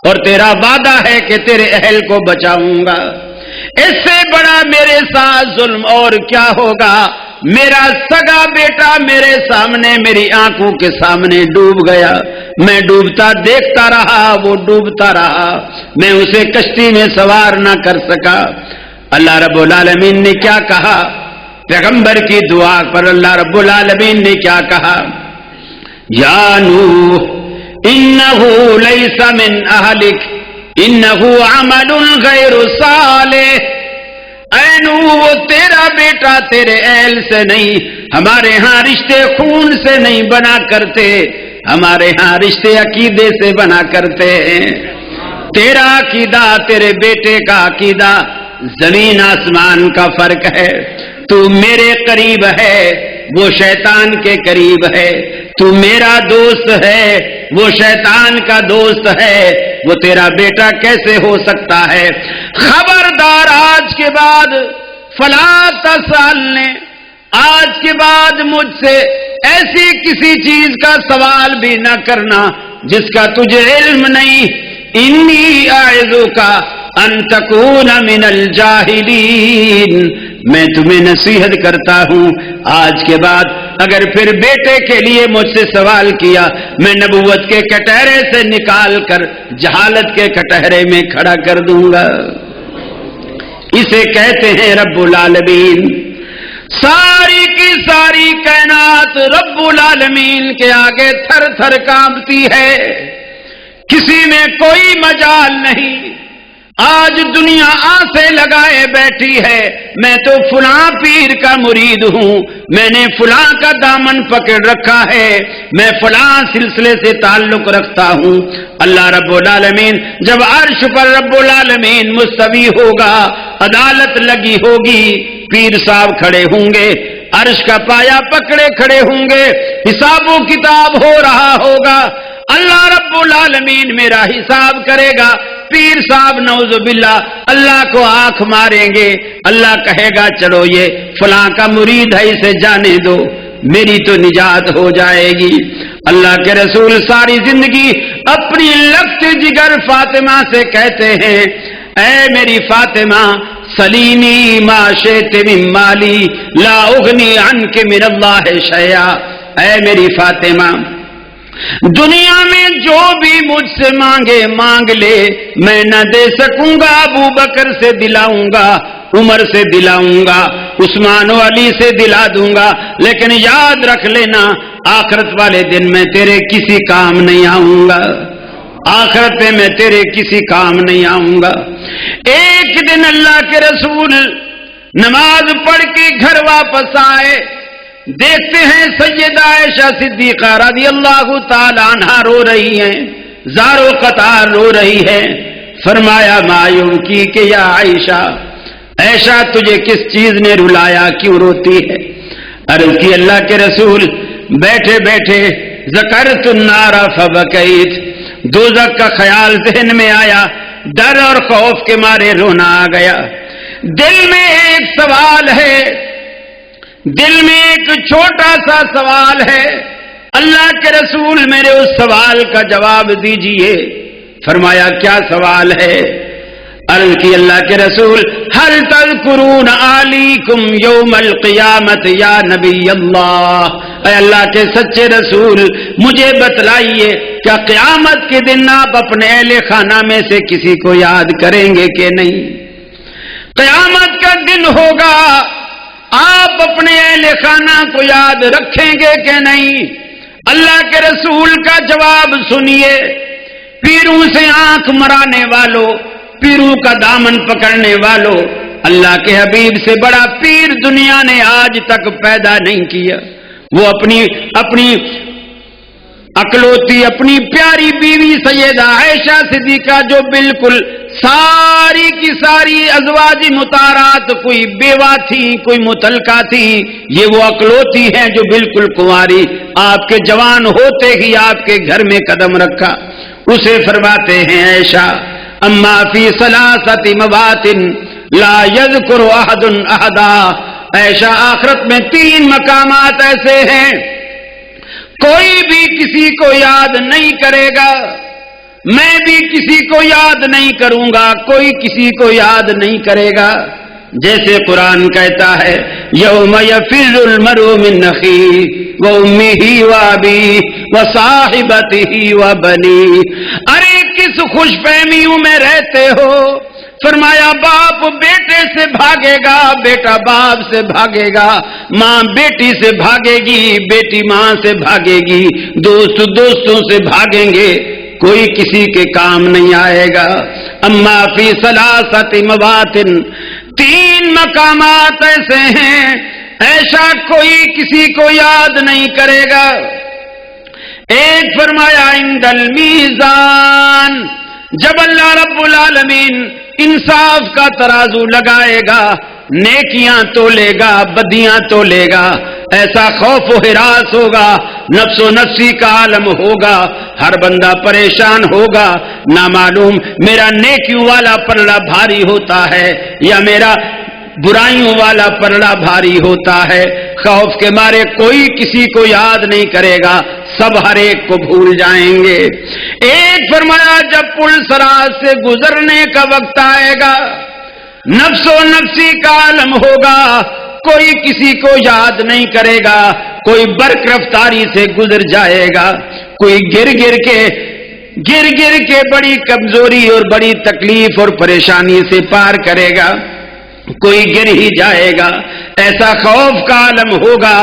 اور تیرا وعدہ ہے کہ تیرے اہل کو بچاؤں گا. اس سے بڑا میرے ساتھ ظلم اور کیا ہوگا؟ میرا سگا بیٹا میرے سامنے، میری آنکھوں کے سامنے ڈوب گیا، میں ڈوبتا دیکھتا رہا، وہ ڈوبتا رہا، میں اسے کشتی میں سوار نہ کر سکا. اللہ رب العالمین نے کیا کہا؟ پیغمبر کی دعا پر اللہ رب العالمین نے کیا کہا؟ یا نوح انہ لیس من اہلک انہو عمل غیر صالح، اے نوح وہ تیرا بیٹا تیرے اہل سے نہیں، ہمارے ہاں رشتے خون سے نہیں بنا کرتے، ہمارے ہاں رشتے عقیدے سے بنا کرتے ہیں۔ تیرا عقیدہ تیرے بیٹے کا عقیدہ زمین آسمان کا فرق ہے۔ تو میرے قریب ہے، وہ شیطان کے قریب ہے۔ تو میرا دوست ہے، وہ شیطان کا دوست ہے۔ وہ تیرا بیٹا کیسے ہو سکتا ہے؟ خبردار، آج کے بعد فلا تسألنی، آج کے بعد مجھ سے ایسی کسی چیز کا سوال بھی نہ کرنا جس کا تجھے علم نہیں۔ انی اعظک ان تکون من الجاہلین، میں تمہیں نصیحت کرتا ہوں، آج کے بعد اگر پھر بیٹے کے لیے مجھ سے سوال کیا، میں نبوت کے کٹہرے سے نکال کر جہالت کے کٹہرے میں کھڑا کر دوں گا۔ اسے کہتے ہیں رب العالمین۔ ساری کی ساری کائنات رب العالمین کے آگے تھر تھر کانپتی ہے، کسی میں کوئی مجال نہیں۔ آج دنیا آنسیں لگائے بیٹھی ہے، میں تو فلاں پیر کا مرید ہوں، میں نے فلاں کا دامن پکڑ رکھا ہے، میں فلاں سلسلے سے تعلق رکھتا ہوں۔ اللہ رب العالمین جب عرش پر رب العالمین مستوی ہوگا، عدالت لگی ہوگی، پیر صاحب کھڑے ہوں گے، عرش کا پایا پکڑے کھڑے ہوں گے، حساب و کتاب ہو رہا ہوگا، اللہ رب العالمین میرا حساب کرے گا۔ پیر صاحب نعوذ باللہ اللہ کو آنکھ ماریں گے، اللہ کہے گا چلو یہ فلاں کا مرید ہے، اسے جانے دو، میری تو نجات ہو جائے گی۔ اللہ کے رسول ساری زندگی اپنی لخت جگر فاطمہ سے کہتے ہیں، اے میری فاطمہ سلینی ما شئت من مالی لا اغنی عنک من اللہ شیئا، اے میری فاطمہ دنیا میں جو بھی مجھ سے مانگے مانگ لے، میں نہ دے سکوں گا، ابو بکر سے دلاؤں گا، عمر سے دلاؤں گا، عثمان و علی سے دلا دوں گا، لیکن یاد رکھ لینا آخرت والے دن میں تیرے کسی کام نہیں آؤں گا، آخرت میں میں تیرے کسی کام نہیں آؤں گا۔ ایک دن اللہ کے رسول نماز پڑھ کے گھر واپس آئے، دیکھتے ہیں سیدہ عائشہ صدیقہ رضی اللہ تعالی عنہا رو رہی ہیں، زار و قطار رو رہی ہے۔ فرمایا ما یبکی کہ یا عائشہ، عائشہ تجھے کس چیز نے رلایا، کیوں روتی ہے؟ عرض کی اللہ کے رسول بیٹھے بیٹھے ذکرت النار فبکیت، دوزخ کا خیال ذہن میں آیا، ڈر اور خوف کے مارے رونا آ گیا۔ دل میں ایک سوال ہے، دل میں ایک چھوٹا سا سوال ہے، اللہ کے رسول میرے اس سوال کا جواب دیجئے۔ فرمایا کیا سوال ہے؟ عرض کی اللہ کے رسول هل تذکرون علیکم یوم القیامت یا نبی اللہ، اے اللہ کے سچے رسول مجھے بتلائیے کیا قیامت کے دن آپ اپنے اہل خانہ میں سے کسی کو یاد کریں گے کہ نہیں؟ قیامت کا دن ہوگا، آپ اپنے اہل خانہ کو یاد رکھیں گے کہ نہیں؟ اللہ کے رسول کا جواب سنیے۔ پیروں سے آنکھ مرانے والوں، پیروں کا دامن پکڑنے والوں، اللہ کے حبیب سے بڑا پیر دنیا نے آج تک پیدا نہیں کیا۔ وہ اپنی اکلوتی اپنی پیاری بیوی سیدہ عائشہ صدیقہ جو بالکل ساری کی ساری ازواج مطہرات، کوئی بیوہ تھی کوئی مطلقہ تھی، یہ وہ اکلوتی ہیں جو بالکل کنواری، آپ کے جوان ہوتے ہی آپ کے گھر میں قدم رکھا۔ اسے فرماتے ہیں عائشہ اما فی ثلاثۃ مواط لا یذکر احد احدا، عائشہ آخرت میں 3 مقامات ایسے ہیں کوئی بھی کسی کو یاد نہیں کرے گا، میں بھی کسی کو یاد نہیں کروں گا، کوئی کسی کو یاد نہیں کرے گا۔ جیسے قرآن کہتا ہے یوم یفر المرء من اخیہ وامہ وابیہ وصاحبتہ وبنیہ، ارے کس خوش فہمیوں میں رہتے ہو؟ فرمایا باپ بیٹے سے بھاگے گا، بیٹا باپ سے بھاگے گا، ماں بیٹی سے بھاگے گی، بیٹی ماں سے بھاگے گی، دوست دوستوں سے بھاگیں گے، کوئی کسی کے کام نہیں آئے گا۔ اما فی ثلاثۃ مواطن، 3 مقامات ایسے ہیں ایسا کوئی کسی کو یاد نہیں کرے گا. ایک فرمایا عند المیزان، جب اللہ رب العالمین انصاف کا ترازو لگائے گا، نیکیاں تولے گا بدیاں تولے گا، ایسا خوف و ہراس ہوگا، نفس و نفسی کا عالم ہوگا، ہر بندہ پریشان ہوگا، نہ معلوم میرا نیکیوں والا پلڑا بھاری ہوتا ہے یا میرا برائیوں والا پلڑا بھاری ہوتا ہے. خوف کے مارے کوئی کسی کو یاد نہیں کرے گا، سب ہر ایک کو بھول جائیں گے. ایک فرمایا جب پل صراط سے گزرنے کا وقت آئے گا، نفس و نفسی کا عالم ہوگا، کوئی کسی کو یاد نہیں کرے گا، کوئی برق رفتاری سے گزر جائے گا، کوئی گر گر کے بڑی کمزوری اور بڑی تکلیف اور پریشانی سے پار کرے گا، کوئی گر ہی جائے گا. ایسا خوف کا عالم ہوگا،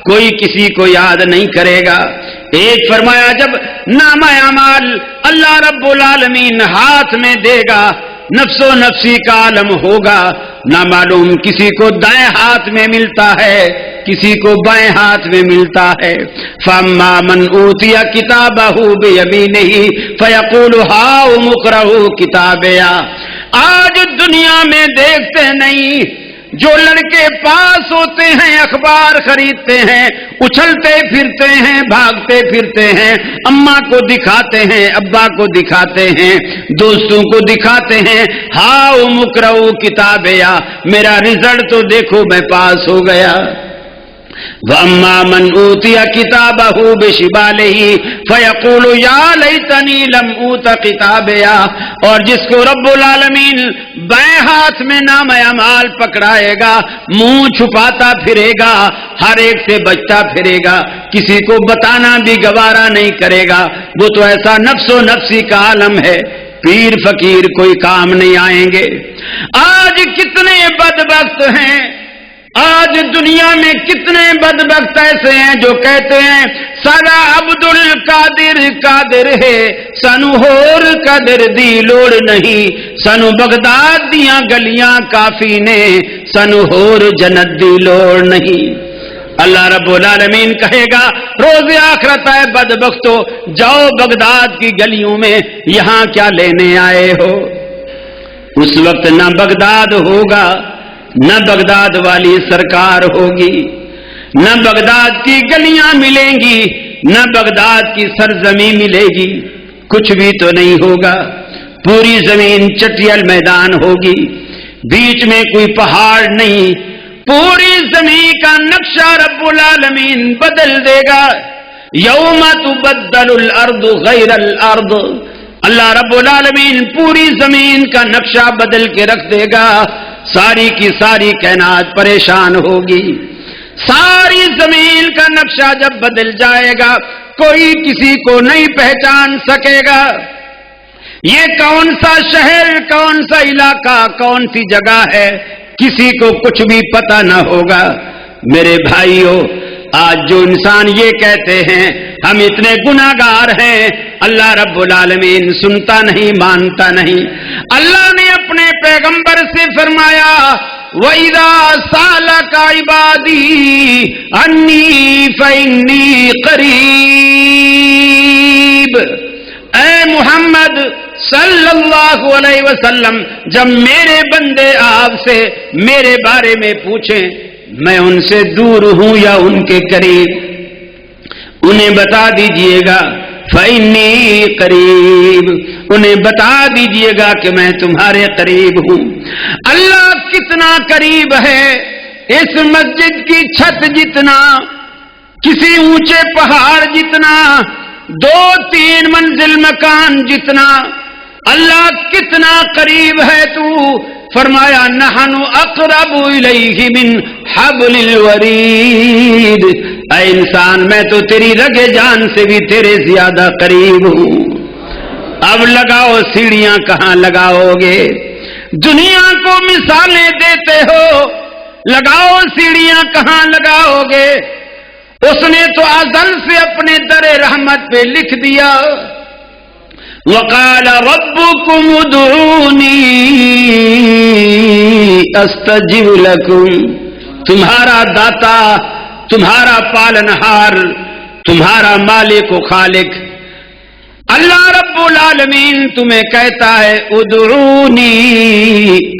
کوئی کسی کو یاد نہیں کرے گا. ایک فرمایا جب نامہ اعمال اللہ رب العالمین ہاتھ میں دے گا، نفس و نفسی کا عالم ہوگا، نہ معلوم کسی کو دائیں ہاتھ میں ملتا ہے کسی کو بائیں ہاتھ میں ملتا ہے. فاما من اوتی کتابہ بیمینہ فیقول ہاؤم اقرؤوا کتابیا. آج دنیا میں دیکھتے نہیں، جو لڑکے پاس ہوتے ہیں اخبار خریدتے ہیں، اچھلتے پھرتے ہیں، بھاگتے پھرتے ہیں، اماں کو دکھاتے ہیں، ابا کو دکھاتے ہیں، دوستوں کو دکھاتے ہیں، ہاؤم اقرؤوا کتابیا، میرا رزلٹ تو دیکھو میں پاس ہو گیا. وَأَمَّا مَنْ أُوتِيَ كِتَابَهُ بِشِمَالِهِ فَيَقُولُ يَا لَيْتَنِي لَمْ أُوتَ كِتَابِيَهْ. اور جس کو رب العالمین بائیں ہاتھ میں نام اعمال پکڑائے گا، منہ چھپاتا پھرے گا، ہر ایک سے بچتا پھرے گا، کسی کو بتانا بھی گوارا نہیں کرے گا. وہ تو ایسا نفس و نفسی کا عالم ہے، پیر فقیر کوئی کام نہیں آئیں گے. آج کتنے بدبخت ہیں، آج دنیا میں کتنے بدبخت ایسے ہیں جو کہتے ہیں سارا عبد القادر قادر ہے، سانو ہور قادر دی لوڑ نہیں، سانو بغداد دیاں گلیاں کافی نے، سانو ہور جنت دی لوڑ نہیں. اللہ رب العالمین کہے گا روز آخرت ہے بدبختو، جاؤ بغداد کی گلیوں میں، یہاں کیا لینے آئے ہو. اس وقت نہ بغداد ہوگا، نہ بغداد والی سرکار ہوگی، نہ بغداد کی گلیاں ملیں گی، نہ بغداد کی سرزمین ملے گی، کچھ بھی تو نہیں ہوگا. پوری زمین چٹیل میدان ہوگی، بیچ میں کوئی پہاڑ نہیں، پوری زمین کا نقشہ رب العالمین بدل دے گا. یوم تبدل الارض غیر الارض، اللہ رب العالمین پوری زمین کا نقشہ بدل کے رکھ دے گا. ساری کی ساری کائنات پریشان ہوگی. ساری زمین کا نقشہ جب بدل جائے گا، کوئی کسی کو نہیں پہچان سکے گا. یہ کون سا شہر، کون سا علاقہ، کون سی جگہ ہے، کسی کو کچھ بھی پتہ نہ ہوگا. میرے بھائیوں، آج جو انسان یہ کہتے ہیں ہم اتنے گناہگار ہیں، اللہ رب العالمین سنتا نہیں، مانتا نہیں. اللہ نے اپنے پیغمبر سے فرمایا وَإِذَا سَأَلَكَ عِبَادِي عَنِّي فَإِنِّي قَرِيبٌ. اے محمد صلی اللہ علیہ وسلم، جب میرے بندے آپ سے میرے بارے میں پوچھیں، میں ان سے دور ہوں یا ان کے قریب، انہیں بتا دیجئے گا فَإِنِّي قَرِيبٌ، انہیں بتا دیجئے گا کہ میں تمہارے قریب ہوں. اللہ کتنا قریب ہے، اس مسجد کی چھت جتنا، کسی اونچے پہاڑ جتنا، 2-3 منزل مکان جتنا، اللہ کتنا قریب ہے. تو فرمایا نحن اقرب الیہ من حبل الورید. اے انسان، میں تو تیری رگے جان سے بھی تیرے زیادہ قریب ہوں. اب لگاؤ سیڑھیاں کہاں لگاؤ گے؟ دنیا کو مثالیں دیتے ہو، لگاؤ سیڑھیاں کہاں لگاؤ گے؟ اس نے تو ازل سے اپنے در رحمت پہ لکھ دیا وقال ربكم ادعونی استجب لکم، تمہارا داتا، تمہارا پالنہار، تمہارا مالک و خالق اللہ رب العالمین تمہیں کہتا ہے ادعونی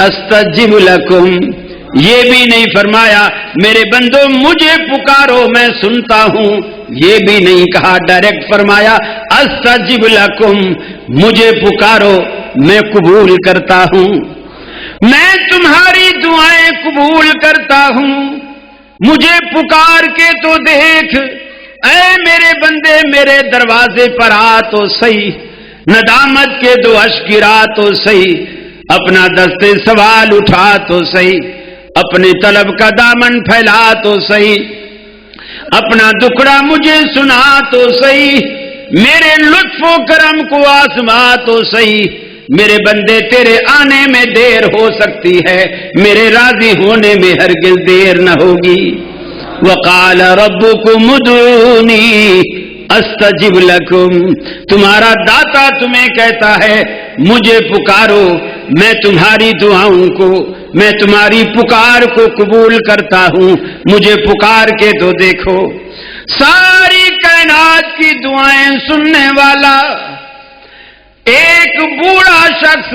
استجب لکم، یہ بھی نہیں فرمایا میرے بندو مجھے پکارو میں سنتا ہوں، یہ بھی نہیں کہا، ڈائریکٹ فرمایا استجب لکم، مجھے پکارو میں قبول کرتا ہوں، میں تمہاری دعائیں قبول کرتا ہوں، مجھے پکار کے تو دیکھ، اے میرے بندے میرے دروازے پر آ تو صحیح، ندامت کے دو اشک گرا تو صحیح، اپنا دستے سوال اٹھا تو صحیح، اپنے طلب کا دامن پھیلا تو صحیح، اپنا دکھڑا مجھے سنا تو صحیح، میرے لطف و کرم کو آزما تو صحیح، میرے بندے تیرے آنے میں دیر ہو سکتی ہے، میرے راضی ہونے میں ہرگز دیر نہ ہوگی۔ وقال ربکم ادعونی استجب لکم، تمہارا داتا تمہیں کہتا ہے مجھے پکارو، میں تمہاری دعاؤں کو، میں تمہاری پکار کو قبول کرتا ہوں، مجھے پکار کے تو دیکھو۔ ساری کائنات کی دعائیں سننے والا ایک بوڑھا شخص،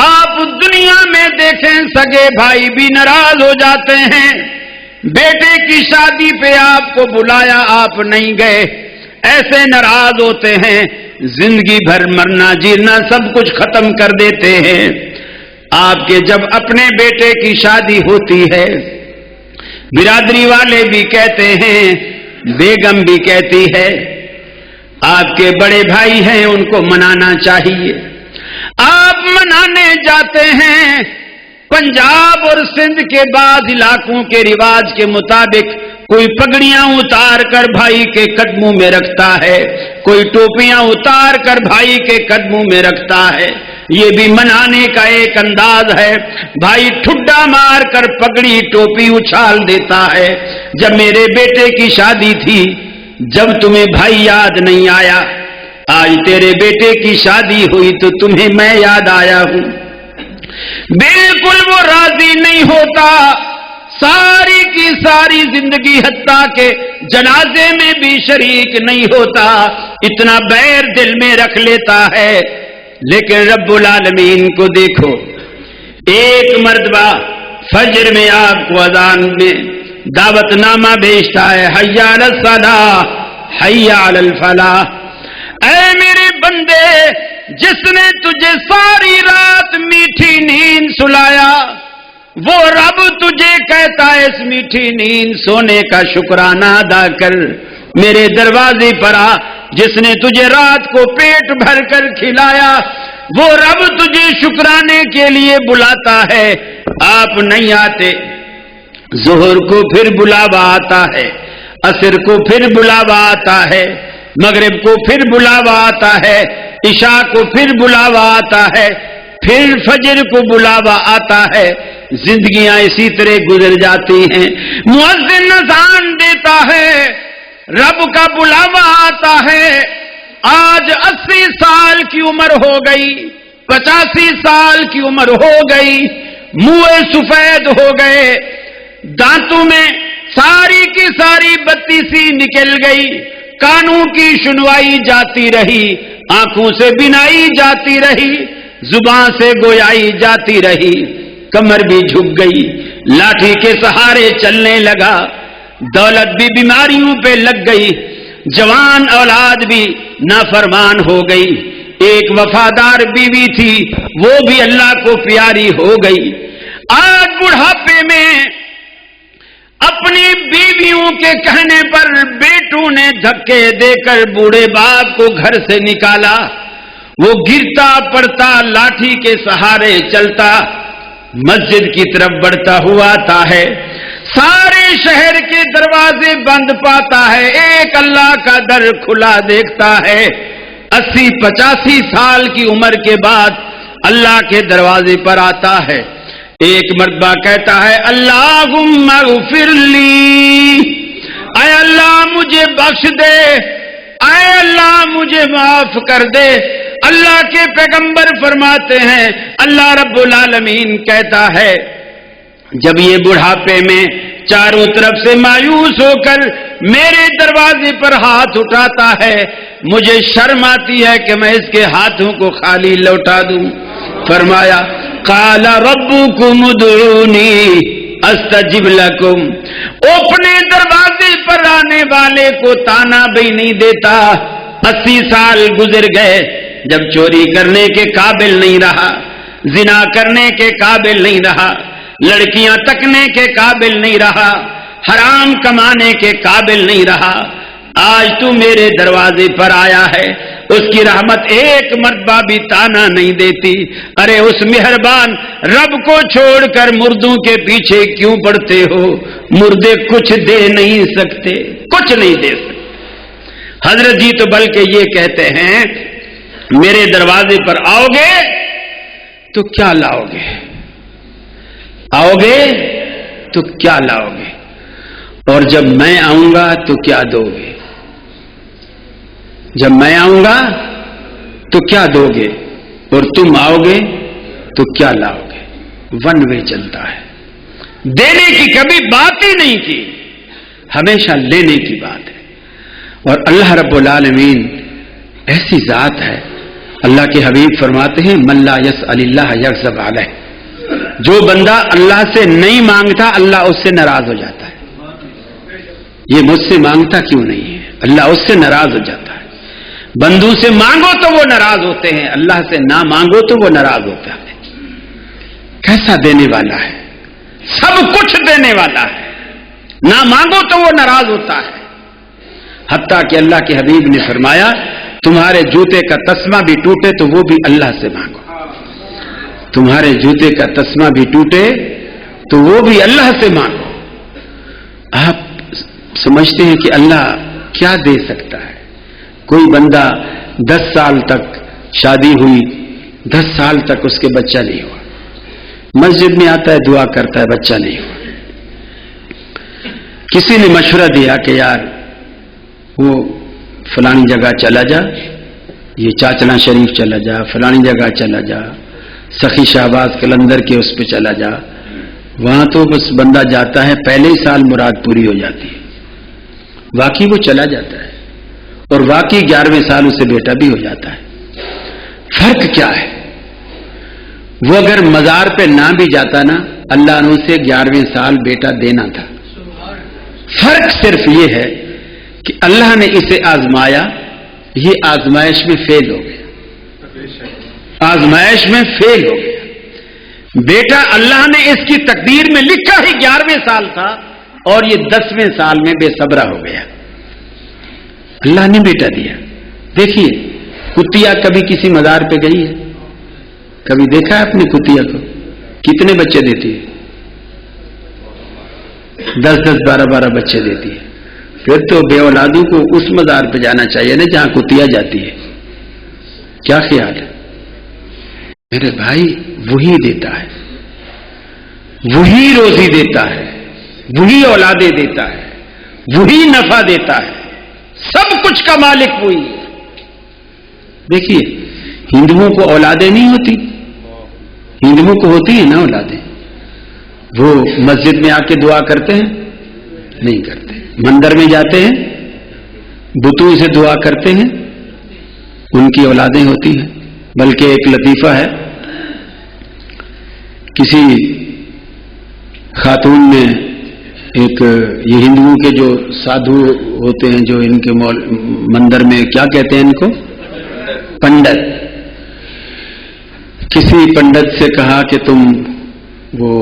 آپ دنیا میں دیکھیں سگے بھائی بھی ناراض ہو جاتے ہیں، بیٹے کی شادی پہ آپ کو بلایا آپ نہیں گئے، ایسے ناراض ہوتے ہیں، زندگی بھر مرنا جینا سب کچھ ختم کر دیتے ہیں۔ آپ کے جب اپنے بیٹے کی شادی ہوتی ہے، برادری والے بھی کہتے ہیں، بیگم بھی کہتی ہے، آپ کے بڑے بھائی ہیں ان کو منانا چاہیے، آپ منانے جاتے ہیں۔ پنجاب اور سندھ کے بعض علاقوں کے رواج کے مطابق کوئی پگڑیاں اتار کر بھائی کے قدموں میں رکھتا ہے، کوئی ٹوپیاں اتار کر بھائی کے قدموں میں رکھتا ہے، یہ بھی منانے کا ایک انداز ہے۔ بھائی ٹھڈا مار کر پگڑی ٹوپی اچھال دیتا ہے۔ جب میرے بیٹے کی شادی تھی، جب تمہیں بھائی یاد نہیں آیا، آج تیرے بیٹے کی شادی ہوئی تو تمہیں میں یاد آیا ہوں۔ بالکل وہ راضی نہیں ہوتا، ساری کی ساری زندگی حتیٰ کہ جنازے میں بھی شریک نہیں ہوتا، اتنا بیر دل میں رکھ لیتا ہے۔ لیکن رب العالمین کو دیکھو، ایک مرتبہ فجر میں آپ کو اذان میں دعوت نامہ بھیجتا ہے، حی علی الصلاۃ حی علی الفلاح۔ اے میرے بندے، جس نے تجھے ساری رات میٹھی نیند سلایا، وہ رب تجھے کہتا ہے اس میٹھی نیند سونے کا شکرانہ ادا کر، میرے دروازے پر آ۔ جس نے تجھے رات کو پیٹ بھر کر کھلایا، وہ رب تجھے شکرانے کے لیے بلاتا ہے، آپ نہیں آتے۔ ظہر کو پھر بلاوا آتا ہے، عصر کو پھر بلاوا آتا ہے، مغرب کو پھر بلاوا آتا ہے، عشاء کو پھر بلاوا آتا ہے، پھر فجر کو بلاوا آتا ہے۔ زندگیاں اسی طرح گزر جاتی ہیں۔ مؤذن اذان دیتا ہے، رب کا بلاوا آتا ہے۔ آج 80 سال کی عمر ہو گئی، 85 سال کی عمر ہو گئی، منہ سفید ہو گئے، دانتوں میں ساری کی ساری بتی سی نکل گئی، کانوں کی سنوائی جاتی رہی، آنکھوں سے بینائی جاتی رہی، زبان سے گویائی جاتی رہی، کمر بھی جھک گئی، لاٹھی کے سہارے چلنے لگا، دولت بھی بیماریوں پہ لگ گئی، جوان اولاد بھی نافرمان ہو گئی، ایک وفادار بیوی تھی وہ بھی اللہ کو پیاری ہو گئی۔ آج بڑھاپے میں اپنی بیویوں کے کہنے پر بیٹوں نے دھکے دے کر بوڑھے باپ کو گھر سے نکالا، وہ گرتا پڑتا لاٹھی کے سہارے چلتا مسجد کی طرف بڑھتا ہوا آتا ہے، سارے شہر کے دروازے بند پاتا ہے، ایک اللہ کا در کھلا دیکھتا ہے۔ 80-85 سال کی عمر کے بعد اللہ کے دروازے پر آتا ہے، ایک مرتبہ کہتا ہے، اللہم اغفر لی، اے اللہ مجھے بخش دے، اے اللہ مجھے معاف کر دے، اللہ کے پیغمبر فرماتے ہیں اللہ رب العالمین کہتا ہے جب یہ بڑھاپے میں چاروں طرف سے مایوس ہو کر میرے دروازے پر ہاتھ اٹھاتا ہے مجھے شرم آتی ہے کہ میں اس کے ہاتھوں کو خالی لوٹا دوں. فرمایا قال ربکم ادعونی استجب لکم. اپنے دروازے پر آنے والے کو تانا بھی نہیں دیتا. 80 سال گزر گئے جب چوری کرنے کے قابل نہیں رہا, زنا کرنے کے قابل نہیں رہا, لڑکیاں تکنے کے قابل نہیں رہا, حرام کمانے کے قابل نہیں رہا, آج تو میرے دروازے پر آیا ہے. اس کی رحمت ایک مرتبہ بھی تانا نہیں دیتی. ارے اس مہربان رب کو چھوڑ کر مردوں کے پیچھے کیوں پڑتے ہو؟ مردے کچھ دے نہیں سکتے, کچھ نہیں دے سکتے. حضرت جی تو بلکہ یہ کہتے ہیں میرے دروازے پر آؤ گے تو کیا لاؤ گے؟ آؤ گے تو کیا لاؤ گے؟ اور جب میں آؤں گا تو کیا دو گے؟ جب میں آؤں گا تو کیا دو گے؟ اور تم آؤ گے تو کیا لاؤ گے؟ ون وے چلتا ہے. دینے کی کبھی بات ہی نہیں کی, ہمیشہ لینے کی بات ہے. اور اللہ رب العالمین ایسی ذات ہے. اللہ کے حبیب فرماتے ہیں من لا یسأل اللہ یغضب علیہ. جو بندہ اللہ سے نہیں مانگتا اللہ اس سے ناراض ہو جاتا ہے. یہ مجھ سے مانگتا کیوں نہیں ہے؟ اللہ اس سے ناراض ہو جاتا ہے. بندوں سے مانگو تو وہ ناراض ہوتے ہیں, اللہ سے نہ مانگو تو وہ ناراض ہوتا ہے. کیسا دینے والا ہے, سب کچھ دینے والا ہے, نہ مانگو تو وہ ناراض ہوتا ہے. حتیٰ کہ اللہ کے حبیب نے فرمایا تمہارے جوتے کا تسمہ بھی ٹوٹے تو وہ بھی اللہ سے مانگو. تمہارے جوتے کا تسمہ بھی ٹوٹے تو وہ بھی اللہ سے مانگو. آپ سمجھتے ہیں کہ اللہ کیا دے سکتا ہے؟ کوئی بندہ 10 سال تک شادی ہوئی, 10 سال تک اس کے بچہ نہیں ہوا, مسجد میں آتا ہے دعا کرتا ہے بچہ نہیں ہوا. کسی نے مشورہ دیا کہ یار وہ فلانی جگہ چلا جا, یہ چاچنا شریف چلا جا, فلانی جگہ چلا جا, سخی شہباز قلندر کے اس پہ چلا جا, وہاں تو بس بندہ جاتا ہے پہلے ہی سال مراد پوری ہو جاتی ہے. واقعی وہ چلا جاتا ہے اور واقعی 11ویں سال اسے بیٹا بھی ہو جاتا ہے. فرق کیا ہے؟ وہ اگر مزار پہ نہ بھی جاتا نا اللہ نے اسے 11ویں سال بیٹا دینا تھا. فرق صرف یہ ہے کہ اللہ نے اسے آزمایا, یہ آزمائش میں فیل ہو گیا, آزمائش میں فیل ہو گیا. بیٹا اللہ نے اس کی تقدیر میں لکھا ہی 11ویں سال تھا اور یہ 10ویں سال میں بے صبرہ ہو گیا. اللہ نے بیٹا دیا. دیکھیے کتیا کبھی کسی مزار پہ گئی ہے؟ کبھی دیکھا ہے اپنی کتیا کو؟ کتنے بچے دیتی ہے؟ 10-10 12-12 بچے دیتی ہے. پھر تو بے اولادوں کو اس مزار پہ جانا چاہیے نا جہاں کتیا جاتی ہے. کیا خیال ہے میرے بھائی؟ وہی دیتا ہے, وہی روزی دیتا ہے, وہی اولادیں دیتا ہے, وہی نفع دیتا ہے, سب کچھ کا مالک وہی ہے. دیکھیے ہندوؤں کو اولادیں نہیں ہوتی, ہندوؤں کو ہوتی ہیں نا اولادیں. وہ مسجد میں آ کے دعا کرتے ہیں؟ نہیں کرتے. مندر میں جاتے ہیں بتوں سے دعا کرتے ہیں, ان کی اولادیں ہوتی ہیں. بلکہ ایک لطیفہ ہے, کسی خاتون نے ایک یہ ہندوؤں کے جو سادھو ہوتے ہیں جو ان کے مندر میں کیا کہتے ہیں ان کو؟ پنڈت. کسی پنڈت سے کہا کہ تم وہ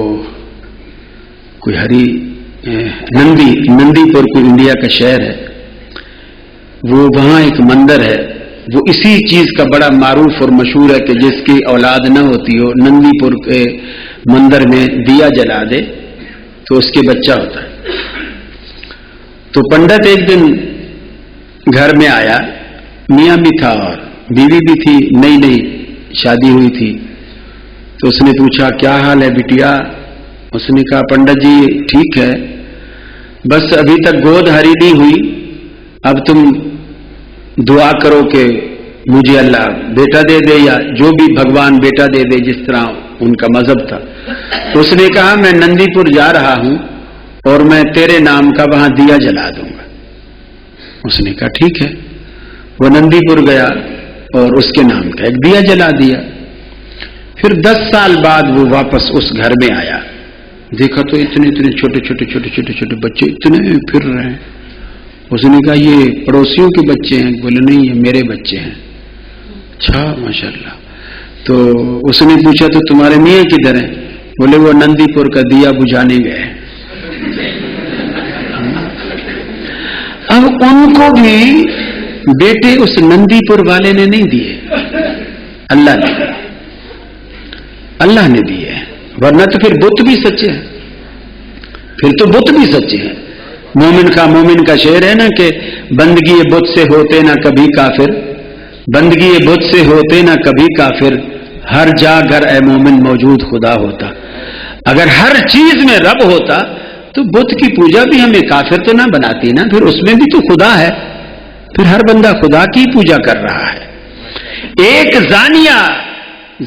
کوئی ہری نندی پور کوئی انڈیا کا شہر ہے, وہ وہاں ایک مندر ہے, وہ اسی چیز کا بڑا معروف اور مشہور ہے کہ جس کی اولاد نہ ہوتی ہو نندی پور کے مندر میں دیا جلا دے تو اس کے بچہ ہوتا ہے. تو پنڈت ایک دن گھر میں آیا, میاں بھی تھا اور بیوی بھی تھی, نئی نئی شادی ہوئی تھی. تو اس نے پوچھا کیا حال ہے بٹیا؟ اس نے کہا پنڈت جی ٹھیک ہے, بس ابھی تک گود ہری نہیں ہوئی, اب تم دعا کرو کہ مجھے اللہ بیٹا دے دے یا جو بھی بھگوان بیٹا دے دے، جس طرح ان کا مذہب تھا. اس نے کہا میں نندی پور جا رہا ہوں اور میں تیرے نام کا وہاں دیا جلا دوں گا. اس نے کہا ٹھیک ہے. وہ نندی پور گیا اور اس کے نام کا ایک دیا جلا دیا. پھر 10 سال بعد وہ واپس اس گھر میں آیا، دیکھا تو اتنے چھوٹے چھوٹے بچے اتنے پھر رہے ہیں. اس نے کہا یہ پڑوسیوں کے بچے ہیں؟ بولے نہیں، یہ میرے بچے ہیں. اچھا ماشاءاللہ. تو اس نے پوچھا تو تمہارے میاں کدھر ہیں؟ بولے وہ نندی پور کا دیا بجھانے گئے. اب ان کو بھی بیٹے اس نندی پور والے نے نہیں دیے، اللہ نے دیے. ورنہ تو پھر بت بھی سچے ہیں، مومن کا شعر ہے نا کہ بندگی بت سے ہوتے نہ کبھی کافر، بندگی بت سے ہوتے نہ کبھی کافر، ہر جا گھر اے مومن موجود خدا ہوتا. اگر ہر چیز میں رب ہوتا تو بت کی پوجا بھی ہمیں کافر تو نہ بناتی نا، پھر اس میں بھی تو خدا ہے، پھر ہر بندہ خدا کی پوجا کر رہا ہے. ایک زانیہ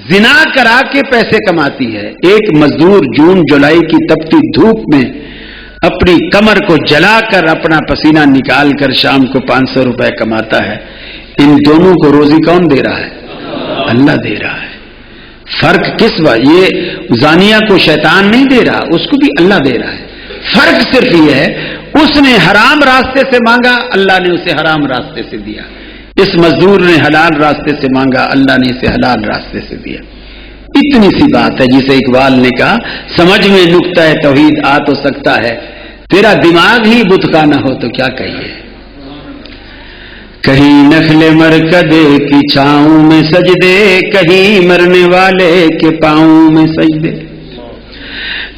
زنا کرا کے پیسے کماتی ہے، ایک مزدور جون جولائی کی تپتی دھوپ میں اپنی کمر کو جلا کر اپنا پسینہ نکال کر شام کو 500 روپے کماتا ہے. ان دونوں کو روزی کون دے رہا ہے؟ اللہ دے رہا ہے. فرق کس بات؟ یہ زانیہ کو شیطان نہیں دے رہا، اس کو بھی اللہ دے رہا ہے. فرق صرف یہ ہے اس نے حرام راستے سے مانگا، اللہ نے اسے حرام راستے سے دیا. اس مزدور نے حلال راستے سے مانگا، اللہ نے اسے حلال راستے سے دیا. اتنی سی بات ہے جسے اقبال نے کہا سمجھ میں نقطہ توحید آ تو سکتا ہے، تیرا دماغ ہی بت کا نہ ہو تو کیا کہیے. کہیں نخل مرکد کی چھاؤں میں سجدے، کہیں مرنے والے کے پاؤں میں سجدے.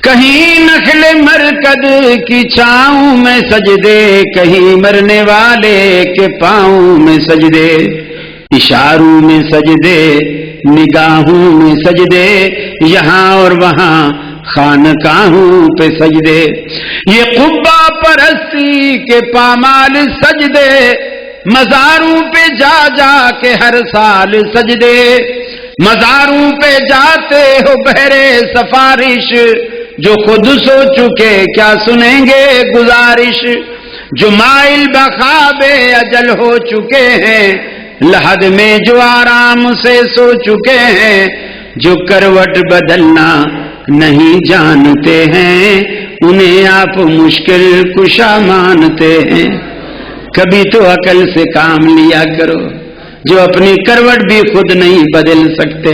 کہیں نخل مرکد کی چھاؤں میں سجدے، کہیں مرنے والے کے پاؤں میں سجدے. اشاروں میں سجدے، نگاہوں میں سجدے، یہاں اور وہاں خانقاہوں پہ سجدے. یہ قبہ پرستی کے پامال سجدے، مزاروں پہ جا جا کے ہر سال سجدے. مزاروں پہ جاتے ہو بہرے سفارش، جو خود سو چکے کیا سنیں گے گزارش. جو مائل بخواب اجل ہو چکے ہیں، لحد میں جو آرام سے سو چکے ہیں. جو کروٹ بدلنا نہیں جانتے ہیں، انہیں آپ مشکل کشا مانتے ہیں. کبھی تو عقل سے کام لیا کرو، جو اپنی کروٹ بھی خود نہیں بدل سکتے.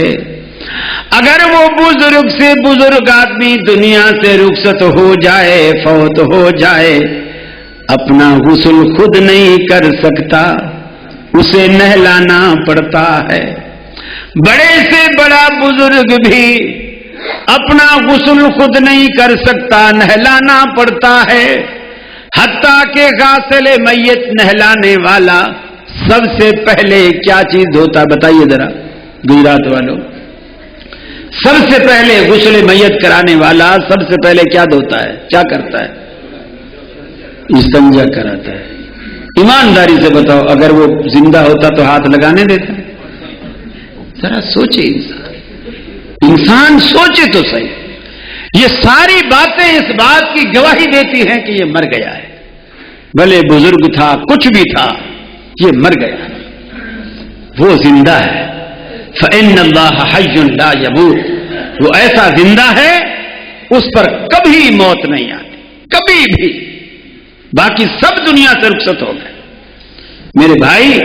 اگر وہ بزرگ سے بزرگ آدمی دنیا سے رخصت ہو جائے، فوت ہو جائے، اپنا غسل خود نہیں کر سکتا، اسے نہلانا پڑتا ہے. بڑے سے بڑا بزرگ بھی اپنا غسل خود نہیں کر سکتا، نہلانا پڑتا ہے. حتیٰ کہ غاسل میت نہلانے والا سب سے پہلے کیا چیز ہوتا بتائیے ذرا گجرات والوں. سب سے پہلے غسل میت کرانے والا سب سے پہلے کیا دھوتا ہے، کیا کرتا ہے؟ استنجا کراتا ہے. ایمانداری سے بتاؤ اگر وہ زندہ ہوتا تو ہاتھ لگانے دیتا؟ ذرا سوچے انسان سوچے تو صحیح. یہ ساری باتیں اس بات کی گواہی دیتی ہیں کہ یہ مر گیا ہے. بھلے بزرگ تھا، کچھ بھی تھا، یہ مر گیا، وہ زندہ ہے. فَإِنَّ اللَّهَ حَيٌّ لَا يَمُوتُ. وہ ایسا زندہ ہے اس پر کبھی موت نہیں آتی، کبھی بھی. باقی سب دنیا سے رخصت ہو گئے. میرے بھائی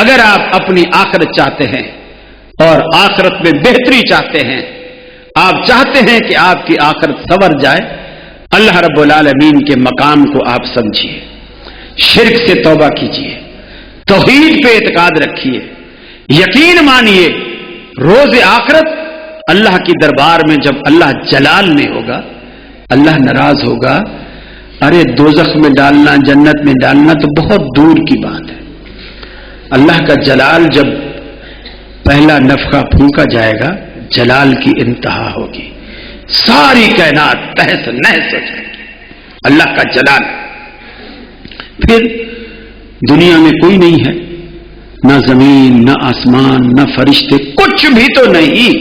اگر آپ اپنی آخرت چاہتے ہیں اور آخرت میں بہتری چاہتے ہیں، آپ چاہتے ہیں کہ آپ کی آخرت سنور جائے، اللہ رب العالمین کے مقام کو آپ سمجھیے. شرک سے توبہ کیجیے، توحید پہ اعتقاد رکھیے، یقین مانیے روز آخرت اللہ کی دربار میں جب اللہ جلال میں ہوگا، اللہ ناراض ہوگا. ارے دوزخ میں ڈالنا، جنت میں ڈالنا تو بہت دور کی بات ہے. اللہ کا جلال جب پہلا نفخہ پھونکا جائے گا، جلال کی انتہا ہوگی، ساری کائنات تہس نہس ہو جائے گی. اللہ کا جلال. پھر دنیا میں کوئی نہیں ہے، نہ زمین نہ آسمان نہ فرشتے، کچھ بھی تو نہیں۔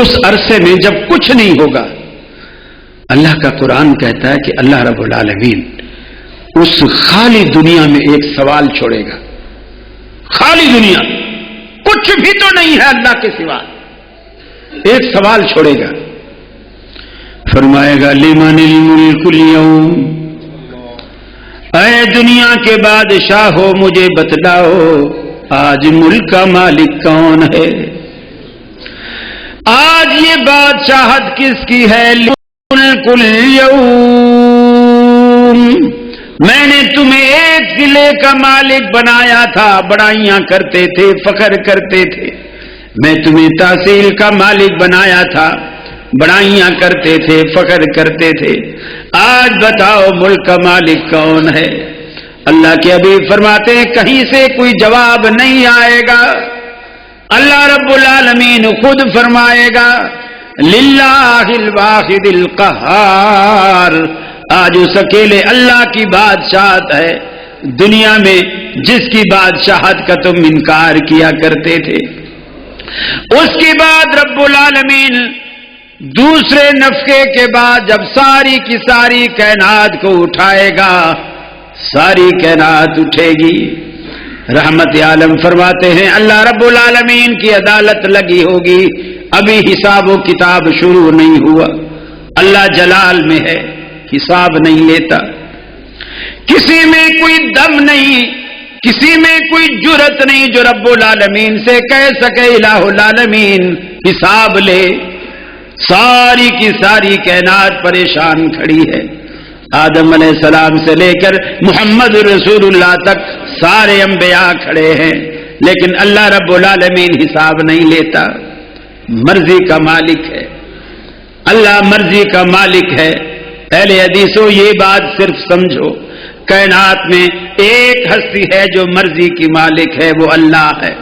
اس عرصے میں جب کچھ نہیں ہوگا، اللہ کا قرآن کہتا ہے کہ اللہ رب العالمین اس خالی دنیا میں ایک سوال چھوڑے گا۔ خالی دنیا کچھ بھی تو نہیں ہے اللہ کے سوا، ایک سوال چھوڑے گا، فرمائے گا لمن الملک اليوم، اے دنیا کے بادشاہ ہو مجھے بتلاؤ آج ملک کا مالک کون ہے؟ آج یہ بادشاہت کس کی ہے؟ ملک اليوم، میں نے تمہیں ایک قلعے کا مالک بنایا تھا، بڑائیاں کرتے تھے، فخر کرتے تھے۔ میں تمہیں تحصیل کا مالک بنایا تھا، بڑائیاں کرتے تھے، فخر کرتے تھے۔ آج بتاؤ ملک کا مالک کون ہے؟ اللہ کے حبیب فرماتے ہیں کہیں سے کوئی جواب نہیں آئے گا، اللہ رب العالمین خود فرمائے گا للہ الواحد القہار، آج اس اکیلے اللہ کی بادشاہت ہے دنیا میں جس کی بادشاہت کا تم انکار کیا کرتے تھے۔ اس کے بعد رب العالمین دوسرے نفخے کے بعد جب ساری کی ساری کائنات کو اٹھائے گا، ساری کائنات اٹھے گی، رحمت عالم فرماتے ہیں اللہ رب العالمین کی عدالت لگی ہوگی، ابھی حساب و کتاب شروع نہیں ہوا، اللہ جلال میں ہے، حساب نہیں لیتا، کسی میں کوئی دم نہیں، کسی میں کوئی جرت نہیں جو رب العالمین سے کہہ سکے الہ العالمین حساب لے۔ ساری کی ساری کائنات پریشان کھڑی ہے، آدم علیہ السلام سے لے کر محمد رسول اللہ تک سارے انبیاء کھڑے ہیں، لیکن اللہ رب العالمین حساب نہیں لیتا، مرضی کا مالک ہے، اللہ مرضی کا مالک ہے۔ اہل حدیثوں یہ بات صرف سمجھو، کائنات میں ایک ہستی ہے جو مرضی کی مالک ہے، وہ اللہ ہے،